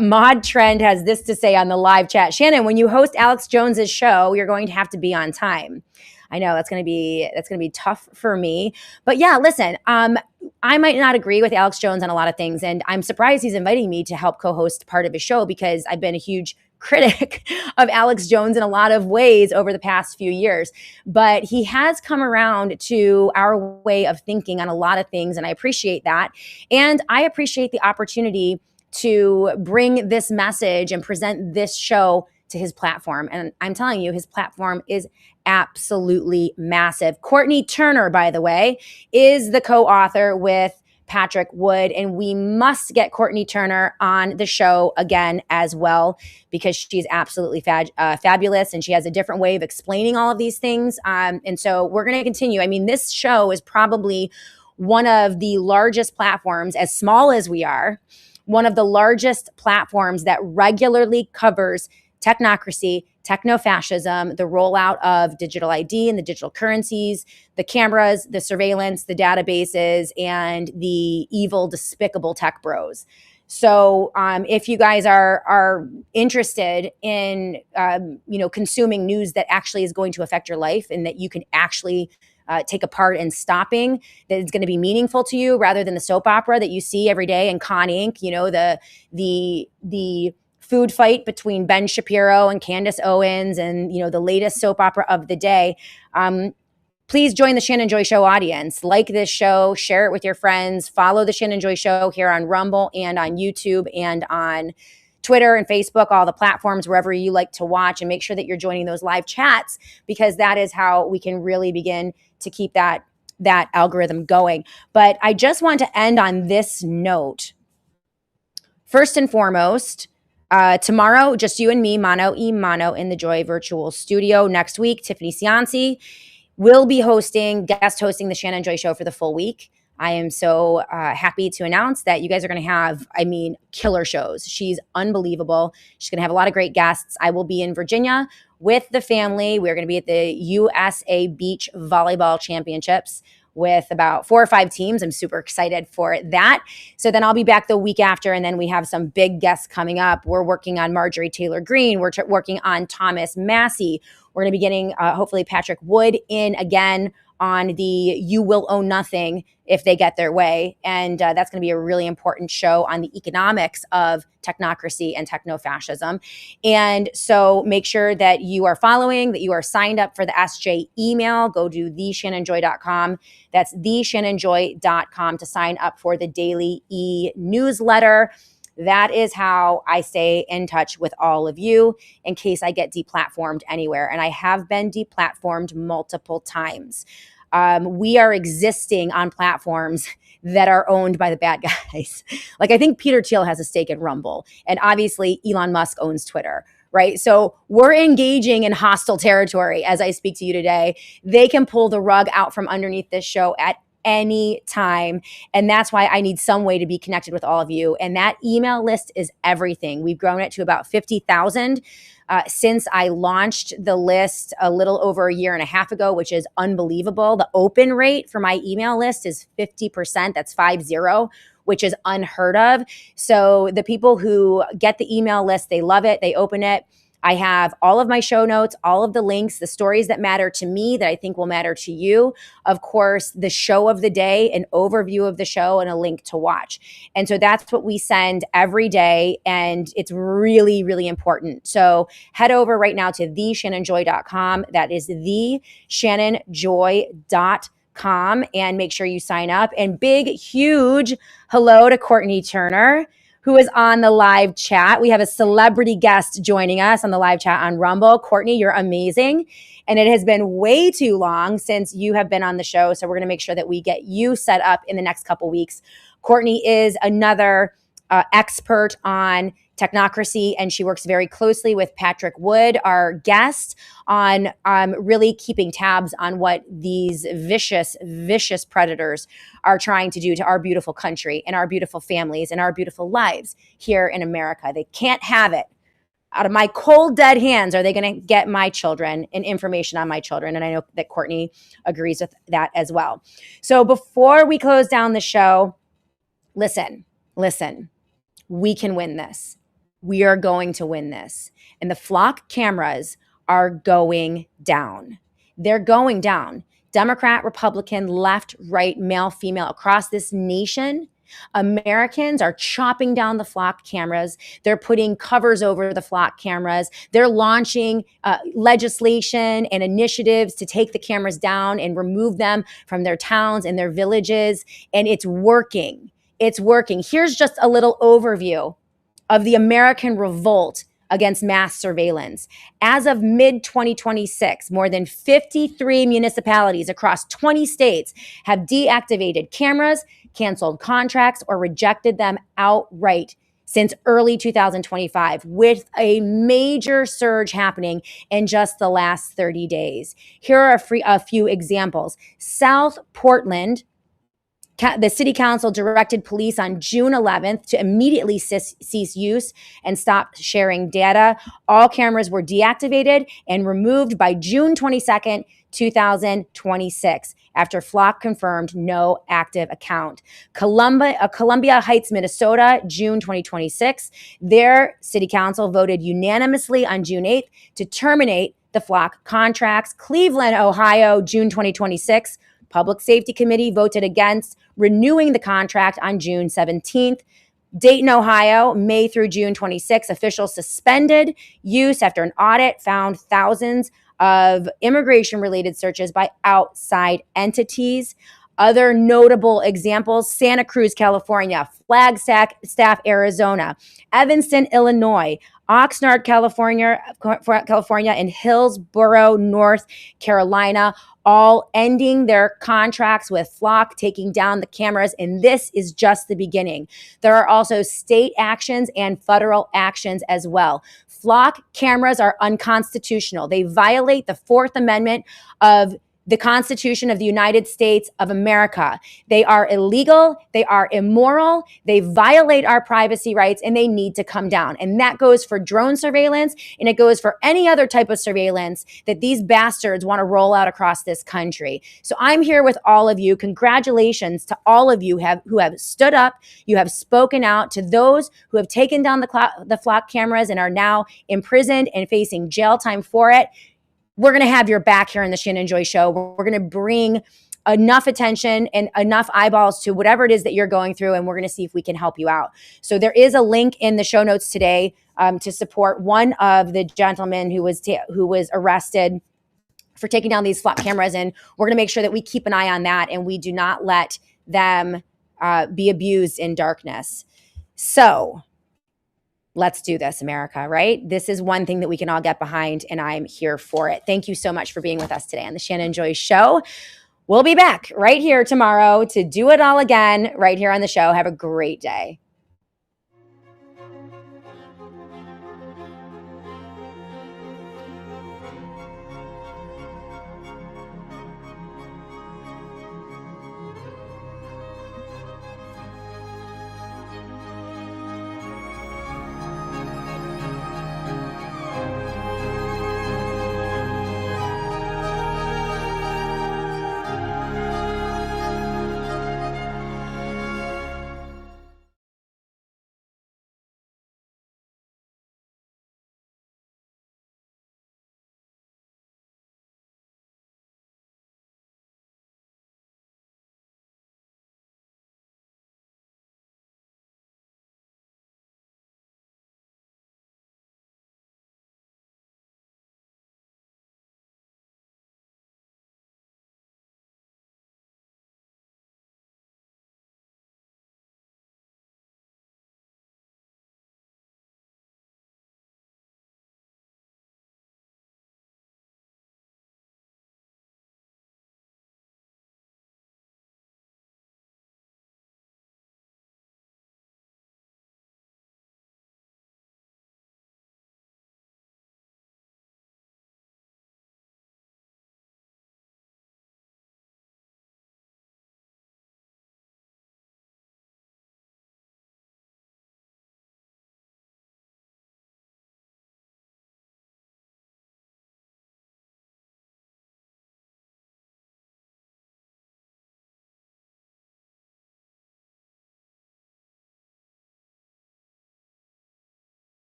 Mod Trend has this to say on the live chat. Shannon, when you host Alex Jones's show, you're going to have to be on time. I know that's going to be tough for me. But yeah, listen, I might not agree with Alex Jones on a lot of things, and I'm surprised he's inviting me to help co-host part of his show, because I've been a huge critic of Alex Jones in a lot of ways over the past few years. But he has come around to our way of thinking on a lot of things, and I appreciate that. And I appreciate the opportunity to bring this message and present this show to his platform. And I'm telling you, his platform is absolutely massive. Courtney Turner, by the way, is the co-author with Patrick Wood, and we must get Courtney Turner on the show again as well, because she's absolutely fabulous, and she has a different way of explaining all of these things. And so we're going to continue. I mean, this show is probably one of the largest platforms, as small as we are, one of the largest platforms that regularly covers technocracy, techno-fascism, the rollout of digital ID and the digital currencies, the cameras, the surveillance, the databases, and the evil, despicable tech bros. So if you guys are interested in consuming news that actually is going to affect your life, and that you can actually take a part in stopping, that is going to be meaningful to you, rather than the soap opera that you see every day in Con Inc., the food fight between Ben Shapiro and Candace Owens, and the latest soap opera of the day. Please join the Shannon Joy Show audience. Like this show, share it with your friends, follow the Shannon Joy Show here on Rumble and on YouTube and on Twitter and Facebook, all the platforms, wherever you like to watch, and make sure that you're joining those live chats, because that is how we can really begin to keep that algorithm going. But I just want to end on this note. First and foremost, tomorrow, just you and me, mano y mano, in the Joy Virtual Studio. Next week, Tiffany Cianci will be guest hosting the Shannon Joy Show for the full week. I am so happy to announce that you guys are going to have, killer shows. She's unbelievable. She's going to have a lot of great guests. I will be in Virginia with the family. We're going to be at the USA Beach Volleyball Championships with about 4 or 5 teams. I'm super excited for that. So then I'll be back the week after, and then we have some big guests coming up. We're working on Marjorie Taylor Greene. We're working on Thomas Massey. We're going to be getting, hopefully, Patrick Wood in again on the You Will Own Nothing if they get their way. And that's going to be a really important show on the economics of technocracy and techno-fascism. And so make sure that you are following, that you are signed up for the SJ email. Go to theshannonjoy.com. That's theshannonjoy.com to sign up for the daily e-newsletter. That is how I stay in touch with all of you in case I get deplatformed anywhere. And I have been deplatformed multiple times. We are existing on platforms that are owned by the bad guys. Like, I think Peter Thiel has a stake in Rumble, and obviously Elon Musk owns Twitter, right? So we're engaging in hostile territory as I speak to you today. They can pull the rug out from underneath this show at any time. And that's why I need some way to be connected with all of you. And that email list is everything. We've grown it to about 50,000 since I launched the list a little over a year and a half ago, which is unbelievable. The open rate for my email list is 50%. That's 50, which is unheard of. So the people who get the email list, they love it. They open it. I have all of my show notes, all of the links, the stories that matter to me that I think will matter to you. Of course, the show of the day, an overview of the show, and a link to watch. And so that's what we send every day. And it's really, really important. So head over right now to theshannonjoy.com. That is theshannonjoy.com, and make sure you sign up. And big, huge hello to Courtney Turner, who is on the live chat. We have a celebrity guest joining us on the live chat on Rumble. Courtney, you're amazing. And it has been way too long since you have been on the show. So we're going to make sure that we get you set up in the next couple weeks. Courtney is another expert on technocracy, and she works very closely with Patrick Wood, our guest, on really keeping tabs on what these vicious, vicious predators are trying to do to our beautiful country and our beautiful families and our beautiful lives here in America. They can't have it. Out of my cold, dead hands are they going to get my children and information on my children. And I know that Courtney agrees with that as well. So before we close down the show, listen, we can win this. We are going to win this. And the FLOCK cameras are going down. They're going down. Democrat, Republican, left, right, male, female, across this nation, Americans are chopping down the FLOCK cameras. They're putting covers over the FLOCK cameras. They're launching legislation and initiatives to take the cameras down and remove them from their towns and their villages. And it's working. It's working. Here's just a little overview of the American revolt against mass surveillance. As of mid-2026, more than 53 municipalities across 20 states have deactivated cameras, canceled contracts, or rejected them outright since early 2025, with a major surge happening in just the last 30 days. Here are a few examples. South Portland, the city council directed police on June 11th to immediately cease use and stop sharing data. All cameras were deactivated and removed by June 22nd, 2026, after FLOCK confirmed no active account. Columbia Heights, Minnesota, June 2026, their city council voted unanimously on June 8th to terminate the FLOCK contracts. Cleveland, Ohio, June 2026, Public Safety Committee voted against renewing the contract on June 17th. Dayton, Ohio, May through June 26, officials suspended use after an audit found thousands of immigration-related searches by outside entities. Other notable examples: Santa Cruz, California, Flagstaff, Arizona, Evanston, Illinois, Oxnard, California, and Hillsborough, North Carolina, all ending their contracts with FLOCK, taking down the cameras. And this is just the beginning. There are also state actions and federal actions as well. FLOCK cameras are unconstitutional. They violate the Fourth Amendment of the Constitution of the United States of America. They are illegal, they are immoral, they violate our privacy rights, and they need to come down. And that goes for drone surveillance, and it goes for any other type of surveillance that these bastards want to roll out across this country. So I'm here with all of you. Congratulations to all of you who have stood up, you have spoken out, to those who have taken down the flock cameras and are now imprisoned and facing jail time for it. We're going to have your back here on the Shannon Joy Show. We're going to bring enough attention and enough eyeballs to whatever it is that you're going through, and we're going to see if we can help you out. So there is a link in the show notes today to support one of the gentlemen who was arrested for taking down these flock cameras, and we're going to make sure that we keep an eye on that and we do not let them be abused in darkness. So let's do this, America, right? This is one thing that we can all get behind, and I'm here for it. Thank you so much for being with us today on the Shannon Joy Show. We'll be back right here tomorrow to do it all again right here on the show. Have a great day.